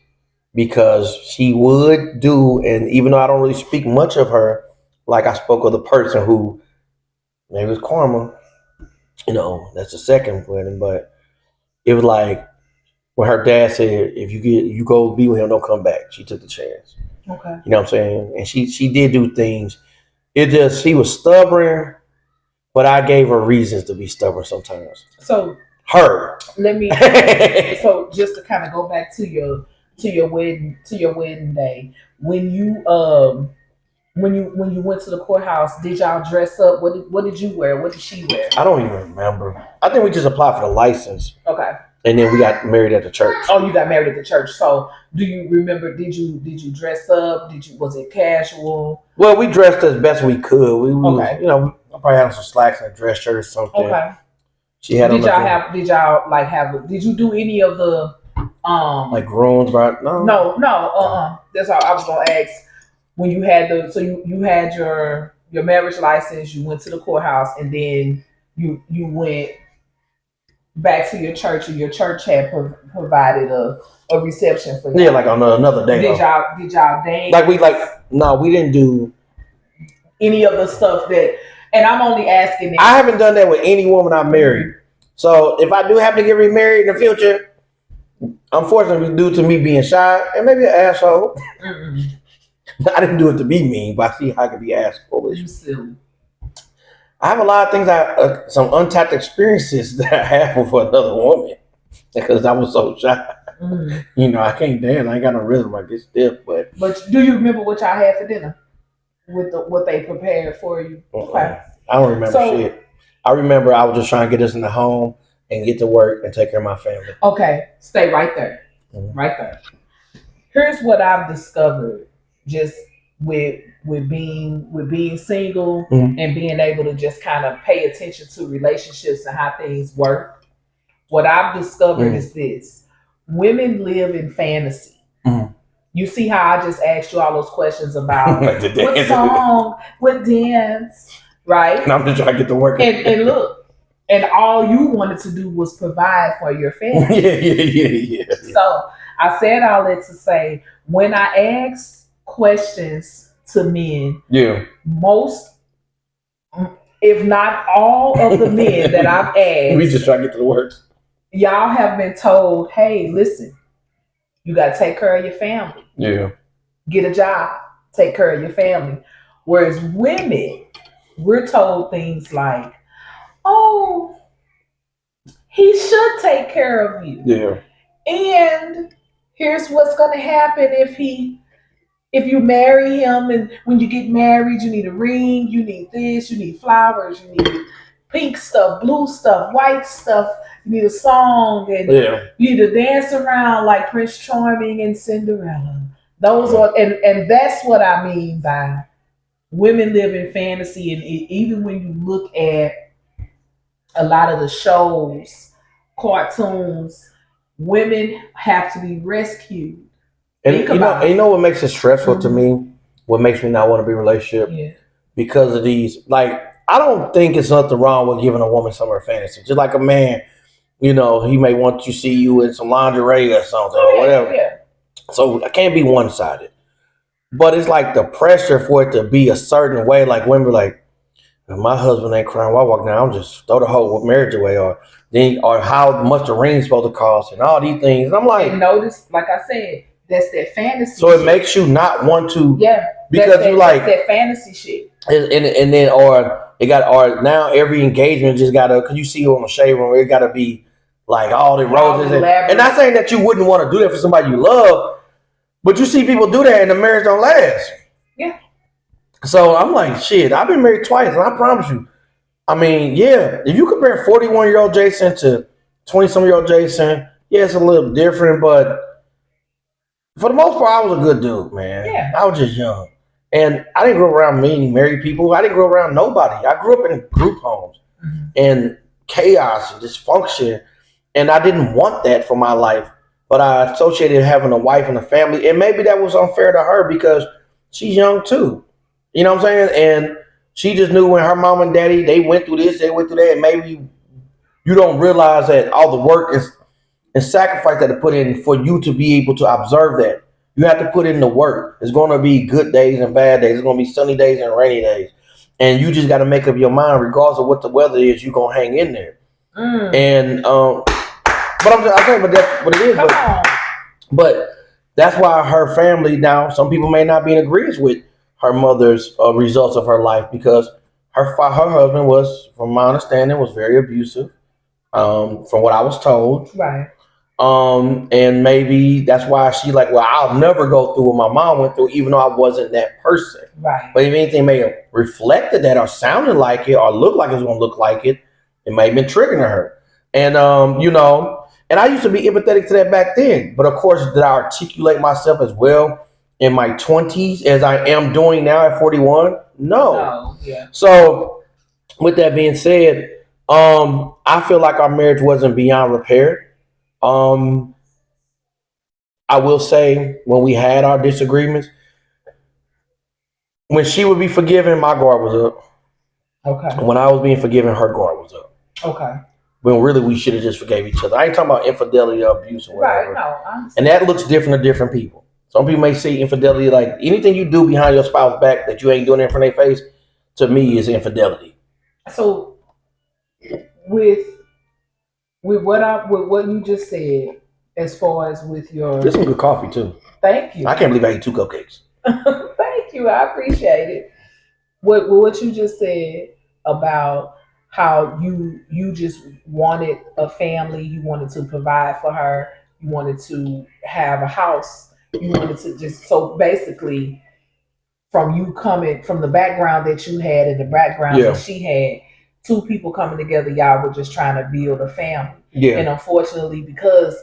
because she would do, and even though I don't really speak much of her, like I spoke of the person who maybe it was karma, that's the second wedding, but it was like when her dad said, if you go be with him, don't come back. She took the chance. Okay. You know what I'm saying? And she did do things. She was stubborn, but I gave her reasons to be stubborn sometimes. So let me so just to kind of go back to your wedding day, when you went to the courthouse, did y'all dress up? What did you wear? What did she wear? I don't even remember. I think we just applied for the license. Okay. And then we got married at the church. Oh, you got married at the church. So do you remember, did you dress up? Was it casual? Well, we dressed as best we could. We okay. I probably had some slacks and a dress shirt or something. Okay. She had. Did you do any of the like grooms, but no. That's all I was gonna ask. When you had you had your marriage license, you went to the courthouse, and then you went back to your church, and your church had provided a reception for you. Yeah, like on another day. Did y'all dance? No, we didn't do any of the stuff that. And I'm only asking that. I haven't done that with any woman I've married. So if I do happen to get remarried in the future, unfortunately, due to me being shy and maybe an asshole, I didn't do it to be mean, but I see how I can be asshole. You silly. I have a lot of things, some untapped experiences that I have with another woman because I was so shy. I can't dance. I ain't got no rhythm. I get stiff. But do you remember what y'all had for dinner? With what they prepared for you? Okay. I don't remember shit. I remember I was just trying to get us in the home and get to work and take care of my family. Okay, stay right there. Right there. Here's what I've discovered just with being single and being able to just kind of pay attention to relationships and how things work. What I've discovered is this: women live in fantasy. You see how I just asked you all those questions about what song, what dance, right? And I'm just trying to get to work. And look, and all you wanted to do was provide for your family. Yeah. So I said all that to say, when I ask questions to men, most, if not all of the men that I've asked, we just try to get to the work. Y'all have been told, hey, listen, you got to take care of your family. Yeah. Get a job. Take care of your family. Whereas women, we're told things like, oh, he should take care of you. Yeah. And here's what's going to happen if you marry him, and when you get married, you need a ring, you need this, you need flowers, you need pink stuff, blue stuff, white stuff. You need a song, and you need to dance around like Prince Charming and Cinderella. Those are, and that's what I mean by women live in fantasy. And even when you look at a lot of the shows, cartoons, women have to be rescued. And you know what makes it stressful to me? What makes me not want to be in a relationship? Yeah. Because of these, I don't think it's nothing wrong with giving a woman some of her fantasy. Just like a man, he may want to see you in some lingerie or something or whatever. Yeah. So I can't be one-sided. But it's like the pressure for it to be a certain way. Like women be like, If my husband ain't crying while I walk down, I'm just throw the whole marriage away, or how much the ring's supposed to cost, and all these things. And I'm like, and notice, like I said, that's that fantasy. So it shit. makes you not want to, yeah, because you like that fantasy shit. And then or now every engagement just gotta, cause you see you on the shade room, it gotta be like all the roses, and not saying that you wouldn't want to do that for somebody you love, but you see people do that and the marriage don't last. Yeah. So I'm like, shit, I've been married twice, and I promise you, I mean, yeah, if you compare 41-year-old Jason to 20-some-year-old Jason, yeah, it's a little different, but for the most part, I was a good dude, man. Yeah. I was just young. And I didn't grow up around many married people. I didn't grow up around nobody. I grew up in group homes and chaos and dysfunction. And I didn't want that for my life. But I associated having a wife and a family. And maybe that was unfair to her because she's young too. You know what I'm saying? And she just knew when her mom and daddy, they went through this, they went through that. And maybe you don't realize that all the work and sacrifice that to put in for you to be able to observe that. You have to put in the work. It's going to be good days and bad days. It's going to be sunny days and rainy days. And you just got to make up your mind, regardless of what the weather is, you're going to hang in there. And, but I'm saying, but that's what it is. But that's why her family now, some people may not be in agreement with her mother's results of her life, because her husband was, from my understanding, was very abusive, from what I was told. Right. And maybe that's why she like, well, I'll never go through what my mom went through, even though I wasn't that person. Right. But if anything may have reflected that or sounded like it or looked like it's going to look like it, it may have been triggering her. And, and I used to be empathetic to that back then. But of course, did I articulate myself as well in my 20s as I am doing now at 41? No. Yeah. So with that being said, I feel like our marriage wasn't beyond repair. I will say, when we had our disagreements, when she would be forgiven, my guard was up. Okay. When I was being forgiven, her guard was up. Okay. When really we should have just forgave each other. I ain't talking about infidelity or abuse or whatever. Right, no. And that looks different to different people. Some people may see infidelity like anything you do behind your spouse's back that you ain't doing in front of their face, to me, is infidelity. So with what you just said, as far as with your, there's some good coffee too. Thank you. I can't believe I ate 2 cupcakes. Thank you. I appreciate it. What you just said about how you just wanted a family, you wanted to provide for her, you wanted to have a house, you wanted to just, so basically, from you coming from the background that you had and the background that she had, 2 people coming together, y'all were just trying to build a family. Yeah. And unfortunately, because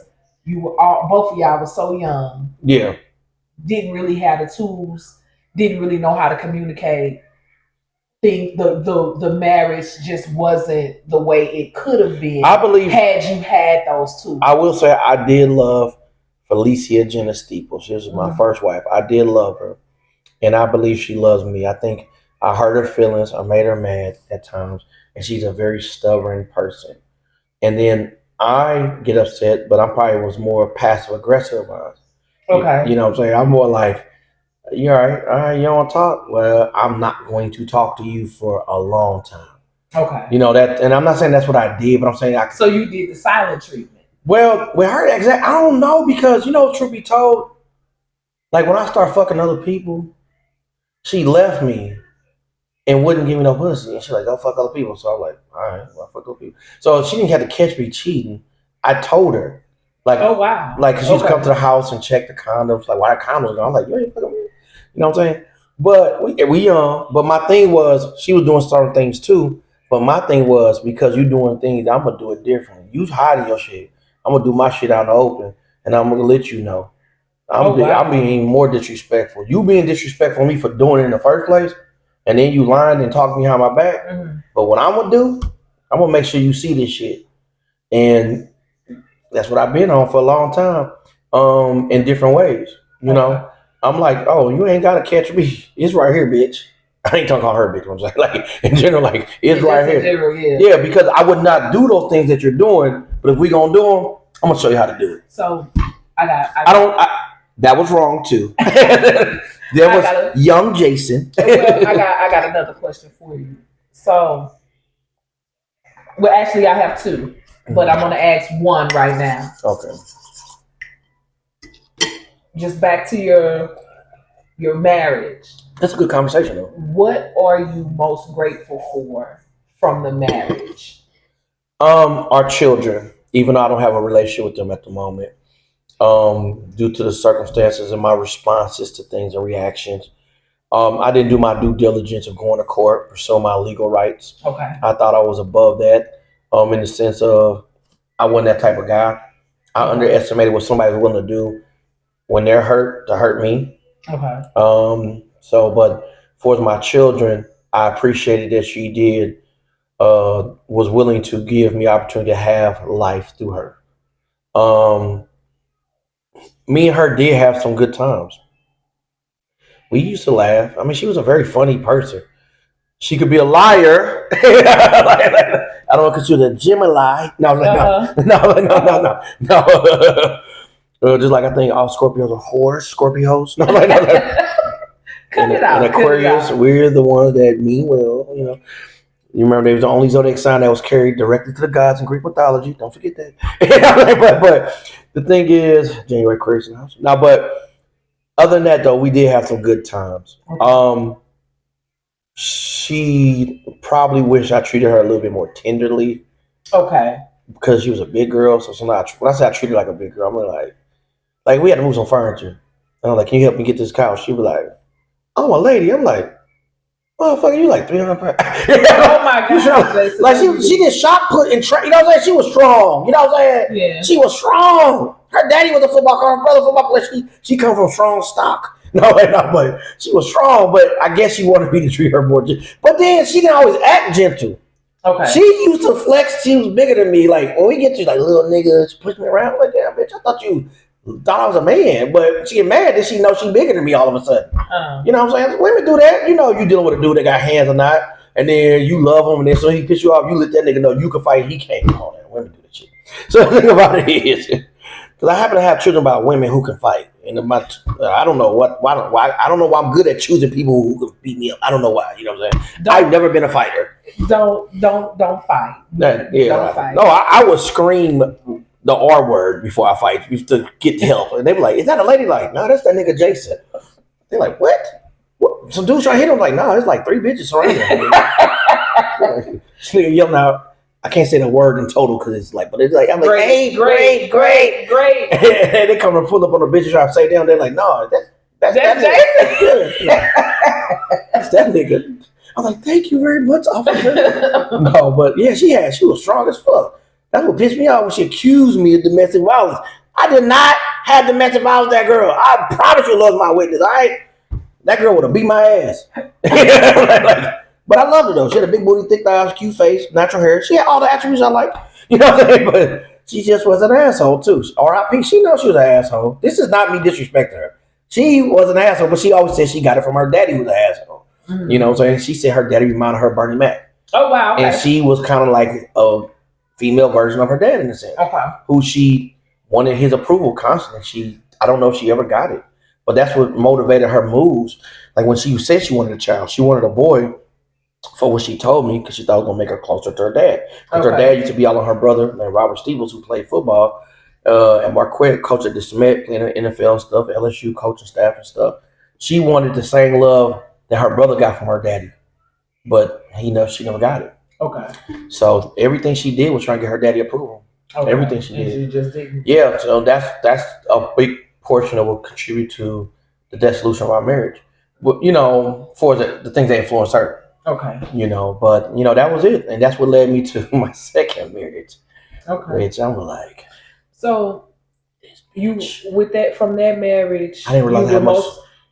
you were both of y'all were so young, didn't really have the tools, didn't really know how to communicate. The marriage just wasn't the way it could have been. I believe had you had those tools. I will say I did love Felicia Jenna Steeple. She was my first wife. I did love her, and I believe she loves me. I think I hurt her feelings. I made her mad at times, and she's a very stubborn person. And then I get upset, but I probably was more passive aggressive about it. Okay. You know what I'm saying? I'm more like, you all right, you don't want to talk? Well, I'm not going to talk to you for a long time. Okay. You know that, and I'm not saying that's what I did, but I'm saying So you did the silent treatment. Well, with her, I don't know, because, truth be told, like when I start fucking other people, she left me and wouldn't give me no pussy. And she's like, go fuck other people. So I'm like, all right, well, fuck other people. So she didn't have to catch me cheating. I told her. Like, oh, wow. Like, cause she'd come to the house and check the condoms. Like, why the condoms gone? I'm like, you ain't fucking me. You know what I'm saying? But we young. But my thing was, she was doing certain things too. But my thing was, because you doing things, I'm going to do it differently. You hiding your shit. I'm going to do my shit out in the open. And I'm going to let you know. I'm being more disrespectful. You being disrespectful to me for doing it in the first place. And then you lying and talking behind my back. Mm-hmm. But what I'm going to do, I'm going to make sure you see this shit. And that's what I've been on for a long time, in different ways. You know, I'm like, oh, you ain't got to catch me. It's right here, bitch. I ain't talking about her, bitch. I'm saying, like, in general, like, it's right here. General, yeah, because I would not do those things that you're doing. But if we going to do them, I'm going to show you how to do it. So, that was wrong, too. There was young Jason. Well, I got another question for you. So, well, actually, I have two, but I'm gonna ask one right now. Okay. Just back to your marriage. That's a good conversation, though. What are you most grateful for from the marriage? Our children, even though I don't have a relationship with them at the moment, due to the circumstances and my responses to things and reactions. I didn't do my due diligence of going to court, pursuing my legal rights. Okay. I thought I was above that, in the sense of I wasn't that type of guy. I underestimated what somebody's willing to do when they're hurt to hurt me. Okay. But for my children, I appreciated that she did, was willing to give me opportunity to have life through her. Um, Me and her did have some good times. We used to laugh. I mean, she was a very funny person. She could be a liar. I don't know because she was a Gemini. No, no. Just like I think all Scorpios are whores, Scorpios. No, Cut it out. And Aquarius, we're the ones that mean well. You know, you remember they was the only zodiac sign that was carried directly to the gods in Greek mythology. Don't forget that. but the thing is, January Aquarius in the house. Now, but other than that, though, we did have some good times. Okay. She probably wished I treated her a little bit more tenderly. Okay. Because she was a big girl, so sometimes when I say I treated her like a big girl, I'm like we had to move some furniture. And I'm like, can you help me get this couch? She was like, oh, a lady. I'm like, motherfucker, you like 300 pounds. Oh my God. Like she did shot put and you know what I'm saying? She was strong. You know what I'm saying? Yeah. She was strong. Her daddy was a football player, her brother football player. She come from strong stock. No, but she was strong, but I guess she wanted me to treat her more gentle. But then she didn't always act gentle. Okay. She used to flex. She was bigger than me. Like, when we get to like little niggas, push me around. Like, damn, bitch, I thought I was a man. But she get mad that she knows she bigger than me all of a sudden. You know what I'm saying? Women do that. You know, you dealing with a dude that got hands or not. And then you love him. And then so he piss you off. You let that nigga know you can fight. He can't. Come on, man. Women do that shit. So the thing about it is, because I happen to have children about women who can fight. And I don't know why I don't know why I'm good at choosing people who can beat me up. I don't know why. You know what I'm saying? I've never been a fighter. Don't fight. Don't fight. No, I would scream the R word before I fight to get help. And they be like, is that a lady? Like, no, that's that nigga Jason. They're like, what? Some dudes trying to hit him? Like, no, it's like 3 bitches surrounding him. This nigga yelling out. I can't say the word in total because it's like, but it's like, I'm like, hey, great. And they come and pull up on the bitch and try to say down. They're like, no, that's Jason. That's that nigga. I'm like, thank you very much, officer. No, but yeah, she was strong as fuck. That's what pissed me off when she accused me of domestic violence. I did not have domestic violence with that girl. I promise you, Lord's my witness. All right, that girl would have beat my ass. But I loved her though. She had a big booty, thick thighs, cute face, natural hair. She had all the attributes I like. You know what I'm saying? But she just was an asshole too. R.I.P. She knows she was an asshole. This is not me disrespecting her. She was an asshole, but she always said she got it from her daddy who was an asshole. Mm-hmm. You know what I'm saying? She said her daddy reminded her of Bernie Mac. Oh wow. Okay. And she was kind of like a female version of her dad in a sense. Okay. Who she wanted his approval constantly. I don't know if she ever got it. But that's what motivated her moves. Like when she said she wanted a child, she wanted a boy. For what she told me, because she thought it was going to make her closer to her dad. Because her dad used to be all on her brother, named Robert Stevens, who played football. And Marquette coached at the Smet, playing in the NFL and stuff, LSU coaching staff and stuff. She wanted the same love that her brother got from her daddy. But she never got it. Okay. So everything she did was trying to get her daddy approval. Okay. Everything she did. She just didn't. Yeah, so that's a big portion that will contribute to the dissolution of our marriage. But, for the things that influenced her. Okay. But that was it. And that's what led me to my second marriage. Okay. Which I'm like. So you from that marriage, I didn't realize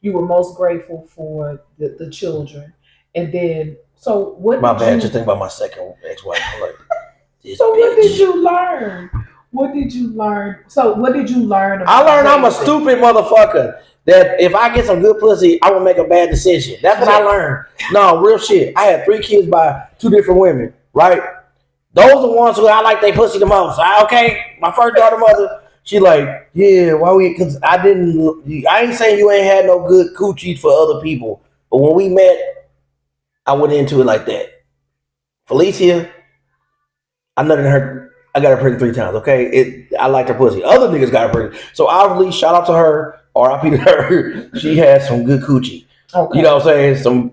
you were most grateful for the children. And then what just think about my second ex-wife. I'm like, what did you learn? What did you learn? So what did you learn about I learned I'm a stupid motherfucker. That if I get some good pussy, I will make a bad decision. That's what I learned. No, real shit. I had 3 kids by 2 different women, right? Those are the ones who I like they pussy the most. Okay, my first daughter mother, she like, yeah, why we? Because I ain't saying you ain't had no good coochie for other people, but when we met, I went into it like that. Felicia, I nutted her. I got her pregnant 3 times. Okay, I liked her pussy. Other niggas got her pregnant. So obviously, shout out to her. R.I.P. to her. She had some good coochie. Okay. You know what I'm saying?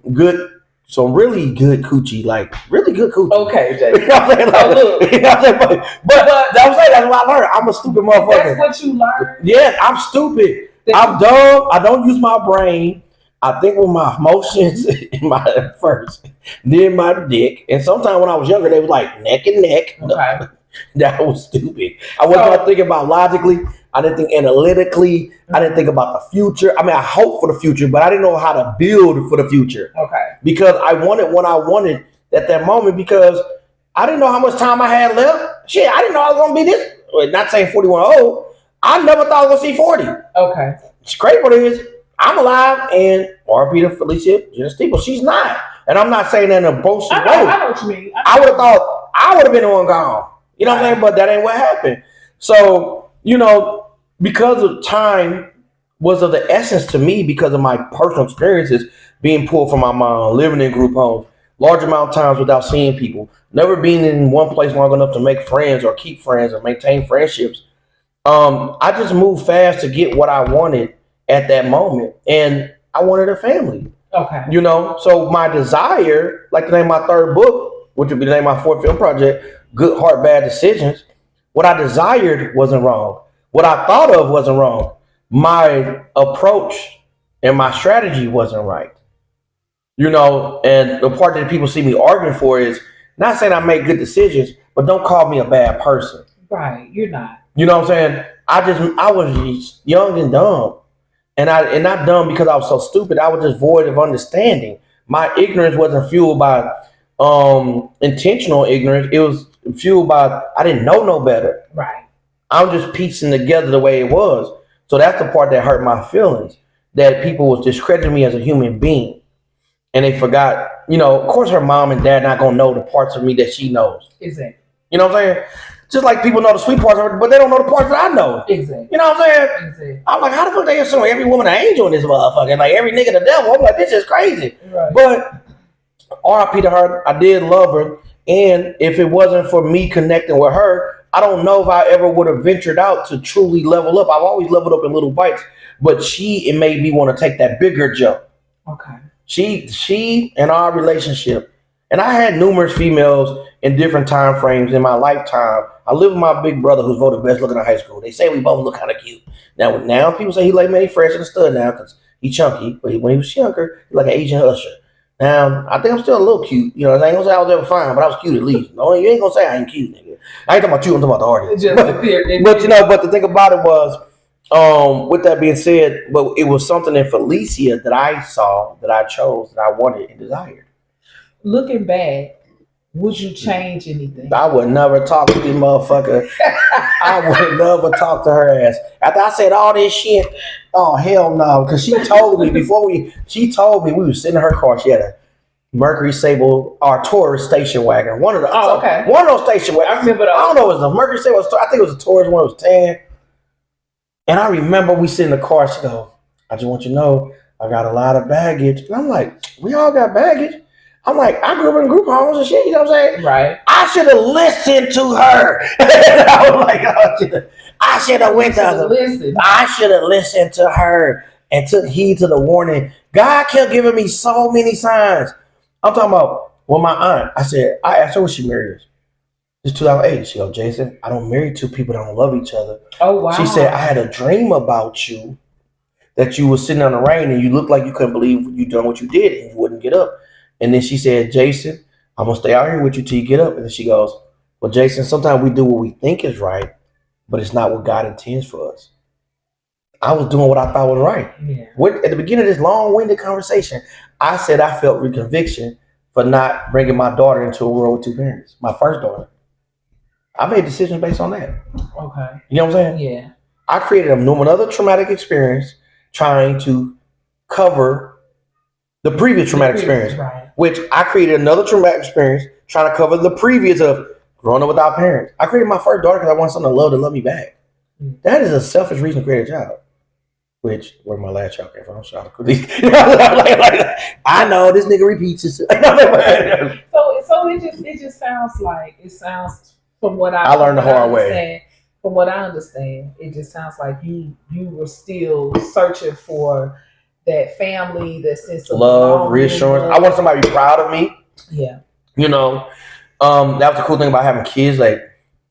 Some really good coochie, like really good coochie. Okay, Jay. You know what I'm saying? Like, look. You know what I'm saying? But that's what I learned. I'm a stupid motherfucker. That's what you learned? Yeah, I'm stupid. I'm dumb. I don't use my brain. I think with my emotions in my first, then my dick. And sometimes when I was younger, they was like neck and neck. Okay. That was stupid. I wasn't thinking about logically. I didn't think analytically. I didn't think about the future. I mean, I hope for the future, but I didn't know how to build for the future. Okay. Because I wanted what I wanted at that moment because I didn't know how much time I had left. Shit, I didn't know I was going to be this. Well, not saying 41 old. I never thought I was going to see 40. Okay. It's great what it is. I'm alive, and R.P. to Felicia Steeple, she's not. And I'm not saying that in a bullshit way. I know what you mean. I would have thought I would have been on gone. You know what I'm saying? But that ain't what happened. So, you know, because of time was of the essence to me because of my personal experiences being pulled from my mom, living in group homes, large amount of times without seeing people, never being in one place long enough to make friends or keep friends or maintain friendships. I just moved fast to get what I wanted at that moment. And I wanted a family. Okay. You know, so my desire, like the name of my third book, which would be the name of my fourth film project, Good Heart, Bad Decisions, what I desired wasn't wrong. What I thought of wasn't wrong. My approach and my strategy wasn't right. You know, and the part that people see me arguing for is not saying I make good decisions, but don't call me a bad person. Right, you're not. You know what I'm saying? I was young and dumb. And not dumb because I was so stupid. I was just void of understanding. My ignorance wasn't fueled by intentional ignorance. It was fueled by I didn't know no better. Right. I'm just piecing together the way it was. So that's the part that hurt my feelings. That people was discrediting me as a human being. And they forgot, you know, of course her mom and dad not gonna know the parts of me that she knows. Exactly. You know what I'm saying? Just like people know the sweet parts of it, but they don't know the parts that I know. Exactly. You know what I'm saying? Exactly. I'm like, how the fuck they assume every woman an angel in this motherfucker? Like every nigga the devil. I'm like, this is crazy. Right. But R.I.P. to her, I did love her. And if it wasn't for me connecting with her, I don't know if I ever would have ventured out to truly level up. I've always leveled up in little bites, but it made me want to take that bigger jump. Okay. She and our relationship, and I had numerous females in different time frames in my lifetime. I live with my big brother who's voted best looking in high school. They say we both look kind of cute. Now people say he like Manny Fresh and a stud now because he chunky, but when he was younger, he like an Asian Usher. Now, I think I'm still a little cute. You know, I ain't gonna say I was ever fine, but I was cute at least. No, you ain't gonna say I ain't cute, nigga. I ain't talking about you, I'm talking about the artist. But you know, but the thing about it was, with that being said, but it was something in Felicia that I saw, that I chose, that I wanted and desired. Looking back, would you change anything? I would never talk to this motherfucker. I would never talk to her ass. After I said all this shit, oh hell no. Because she told me we were sitting in her car. She had a Mercury Sable, our Taurus station wagon. One of those station wagons. I remember. I don't know, it was a Mercury Sable. I think it was a Taurus one. It was tan. And I remember we sit in the car. She goes, I just want you to know I got a lot of baggage. And I'm like, we all got baggage. I'm like, I grew up in group homes and shit, you know what I'm saying? Right. I should have listened to her. I was like, I should have went to her. I should have listened to her and took heed to the warning. God kept giving me so many signs. I'm talking about, well, my aunt, I asked her when she married us. It's 2008. She goes, Jason, I don't marry two people that don't love each other. Oh, wow. She said, I had a dream about you, that you were sitting on the rain and you looked like you couldn't believe you done what you did and you wouldn't get up. And then she said, Jason, I'm going to stay out here with you till you get up. And then she goes, well, Jason, sometimes we do what we think is right, but it's not what God intends for us. I was doing what I thought was right. Yeah. At the beginning of this long-winded conversation, I said I felt conviction for not bringing my daughter into a world with two parents, my first daughter. I made decisions based on that. Okay. You know what I'm saying? Yeah. I created another traumatic experience trying to cover the previous traumatic experience. Right. Which I created another traumatic experience trying to cover the previous of growing up without parents. I created my first daughter because I want someone to love me back. Mm. That is a selfish reason to create a child. Which, where my last child came from, I know this nigga repeats himself. So so it just sounds from what I learned the hard way. From what I understand, it just sounds like you were still searching for that family, that sense of love, reassurance. I want somebody to be proud of me. Yeah. You know, that was the cool thing about having kids. Like,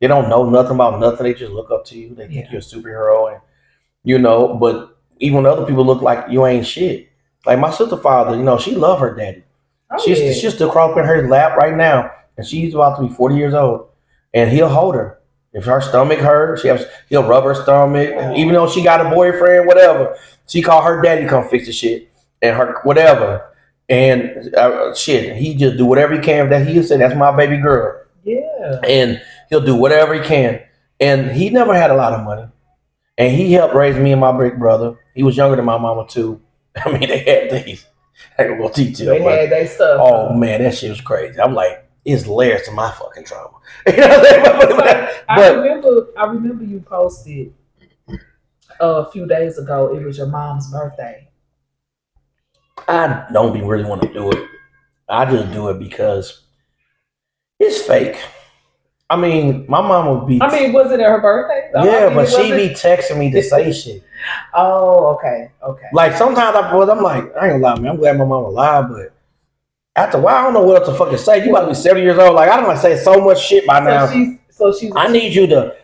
they don't know nothing about nothing. They just look up to you. They think you're a superhero, and but even when other people look like you ain't shit. Like my sister father, she love her daddy. She's still crawling in her lap right now, and she's about to be 40 years old, and he'll hold her. If her stomach hurts, he'll rub her stomach. Even though she got a boyfriend, whatever, she call her daddy come fix the shit and her whatever. And he just do whatever he can. That he'll say, that's my baby girl. Yeah. And he'll do whatever he can. And he never had a lot of money. And he helped raise me and my big brother. He was younger than my mama too. I mean, they had things. I ain't gonna detail. They had their stuff. Oh man, that shit was crazy. I'm like, it's layers to my fucking trauma. I remember you posted a few days ago. It was your mom's birthday. I don't really want to do it. I just do it because it's fake. I mean, my mom would be. Was it her birthday? Yeah, but she be texting me to say shit. Oh, okay. Like sometimes I'm like, I ain't gonna lie, man. I'm glad my mom alive, but after a while, I don't know what else to fucking say. You about to be 70 years old. Like I don't like say so much shit by now. I need you to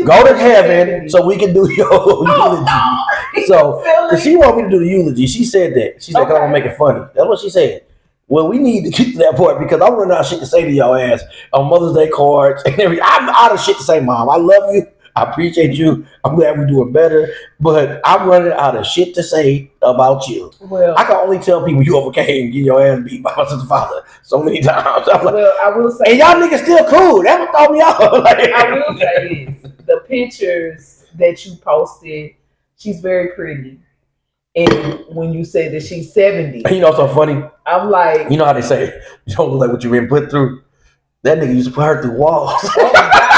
go to heaven so we can do your eulogy. So, because she want me to do the eulogy, she said that. She said, "Cause I'm gonna make it funny." That's what she said. Well, we need to get to that point because I'm running out of shit to say to your ass on Mother's Day cards and everything. I'm out of shit to say, Mom. I love you. I appreciate you. I'm glad we're doing better. But I'm running out of shit to say about you. Well, I can only tell people you overcame getting your ass beat by my sister's father so many times. I'm like, well, I will say, and y'all niggas still cool. That would throw me off. I will say this. The pictures that you posted, she's very pretty. And when you say that she's 70. You know what's so funny? I'm like, you know how they say, you don't look like what you've been put through. That nigga used to put her through walls. Oh my God.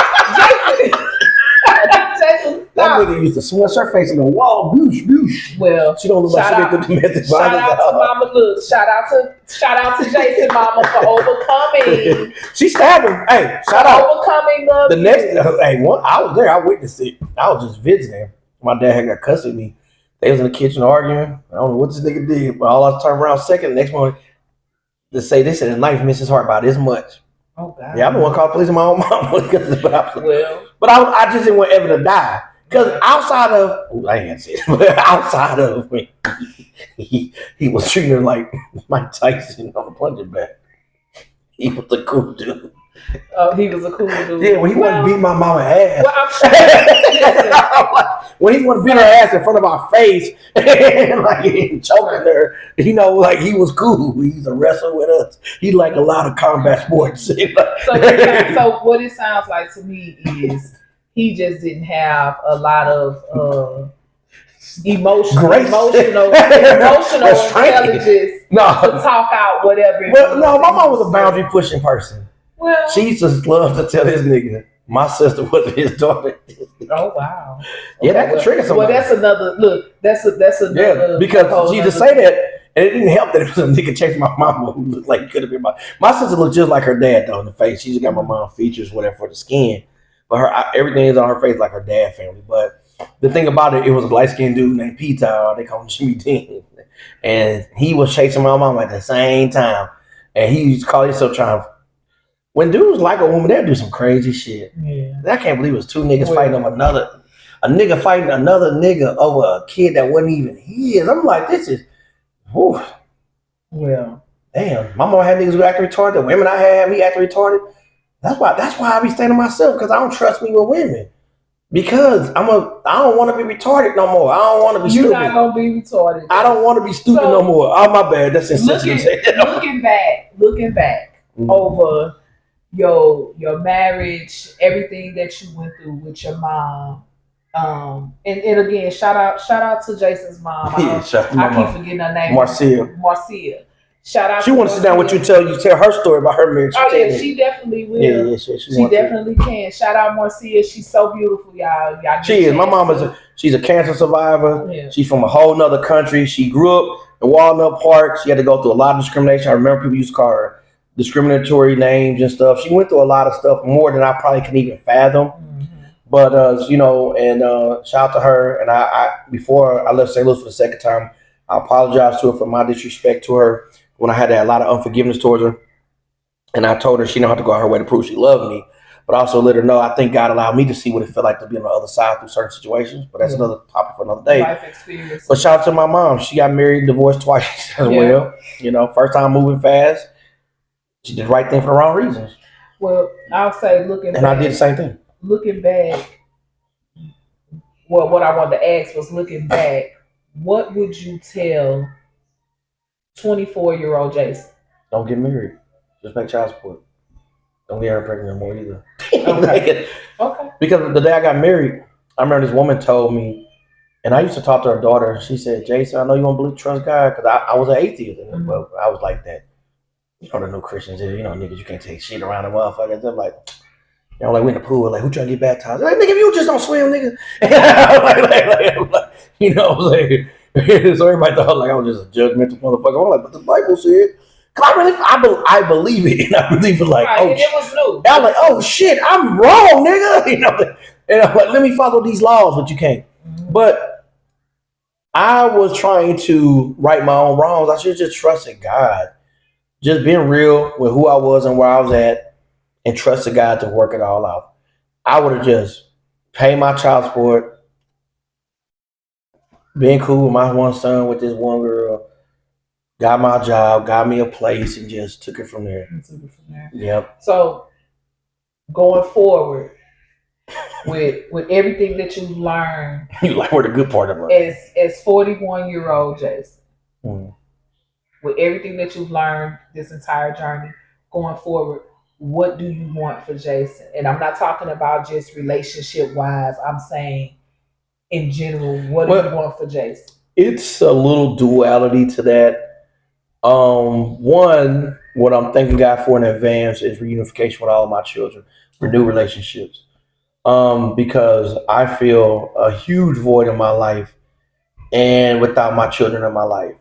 Jason, that nigga used to smush her face in the wall. Boosh, boosh. Well, she don't look like she been through domestic violence. Shout out to Mama. Look, shout out to Jason Mama for overcoming. She stabbed him. Hey, shout out. Overcoming the next. I was there. I witnessed it. I was just visiting. My dad had got custody of me. They was in the kitchen arguing. I don't know what this nigga did, but all I turned around second. The next morning, they said the knife missed his heart by this much. Oh God! Yeah, I'm the one called police on my own mom. But I just didn't want Evan to die because outside of I ain't say it, but outside of when he was treating her like Mike Tyson on the punching bag. He was a cool dude. Oh, he was a cool dude. Yeah, when he wanted to beat my mama ass. Well, I'm sure. When he wanted to beat her ass in front of our face and like choking her, like he was cool. He used to wrestle with us. He liked a lot of combat sports. So what it sounds like to me is he just didn't have a lot of emotional intelligence to talk out whatever. Well, no, my mom was a boundary pushing person. Well, she used to love to tell this nigga my sister wasn't his daughter. Oh wow! Yeah, that could trigger somebody. Well, that's another look. That's another. Yeah, because she just say that, and it didn't help that it was a nigga chasing my mama who looked like he could have been my sister. Looked just like her dad though in the face. She just got my mom features, whatever, for the skin, but everything is on her face like her dad family. But the thing about it was a light skinned dude named P-Town. They call him Jimmy Dean, and he was chasing my mom at the same time, and he used to call himself trying. When dudes like a woman, they'll do some crazy shit. Yeah. I can't believe it was two niggas fighting over a nigga fighting another nigga over a kid that wasn't even his. I'm like, this is, whew. Well, damn. My mom had niggas who act retarded. The women I had me act retarded. That's why I be staying to myself because I don't trust me with women. Because I don't want to be retarded no more. I don't want to be stupid. You're not gonna be retarded. I don't want to be stupid no more. Oh my bad. That's insensitive. Looking back over your marriage, everything that you went through with your mom. And again, shout out to Jason's mom. I keep forgetting her name. Marcia. Shout out. She wants to sit down with you, tell her story about her marriage. Oh yeah, she definitely will. Yeah, she definitely can. Shout out Marcia. She's so beautiful, y'all. She is. My mom she's a cancer survivor. Yeah. She's from a whole nother country. She grew up in Walnut Park. She had to go through a lot of discrimination. I remember people used to call her discriminatory names and stuff. She went through a lot of stuff, more than I probably can even fathom. But shout out to her. And I before I left St. Louis for the second time, I apologized to her for my disrespect to her when I had a lot of unforgiveness towards her. And I told her she didn't have to go out her way to prove she loved me, but also let her know I think God allowed me to see what it felt like to be on the other side through certain situations. But that's another topic for another day. Life experience. But shout out to my mom. She got married, divorced twice as well. First time moving fast. She did the right thing for the wrong reasons. Well, I'll say I did the same thing. Looking back, well, what I wanted to ask was, looking back, what would you tell 24-year-old Jason? Don't get married. Just make child support. Don't get her pregnant no more either. Okay. Because the day I got married, I remember this woman told me, and I used to talk to her daughter. She said, "Jason, I know you don't trust God," because I was an atheist, but I was like that. The new Christians, niggas, you can't take shit around the motherfuckers. I'm like, we in the pool, like, who trying to get baptized? Like, nigga, if you just don't swim, nigga. So everybody thought like I was just a judgmental motherfucker. I'm like, but the Bible said. I believe it, and I believe it like, and it was new. I'm like, oh shit, I'm wrong, nigga. And I'm like, let me follow these laws, but you can't. But I was trying to right my own wrongs. I should have just trusted God, just being real with who I was and where I was at, and trusted God to work it all out. I would have just paid my child support, been cool with my one son with this one girl. Got my job, got me a place, and just took it from there. Yep. So, going forward, with everything that you've learned, you like where the good part of it. As 41-year-old Jason, with everything that you've learned this entire journey, going forward, what do you want for Jason? And I'm not talking about just relationship wise. I'm saying in general, what do you want for Jason? It's a little duality to that. One, what I'm thanking God for in advance is reunification with all of my children, renew relationships. Because I feel a huge void in my life and without my children in my life,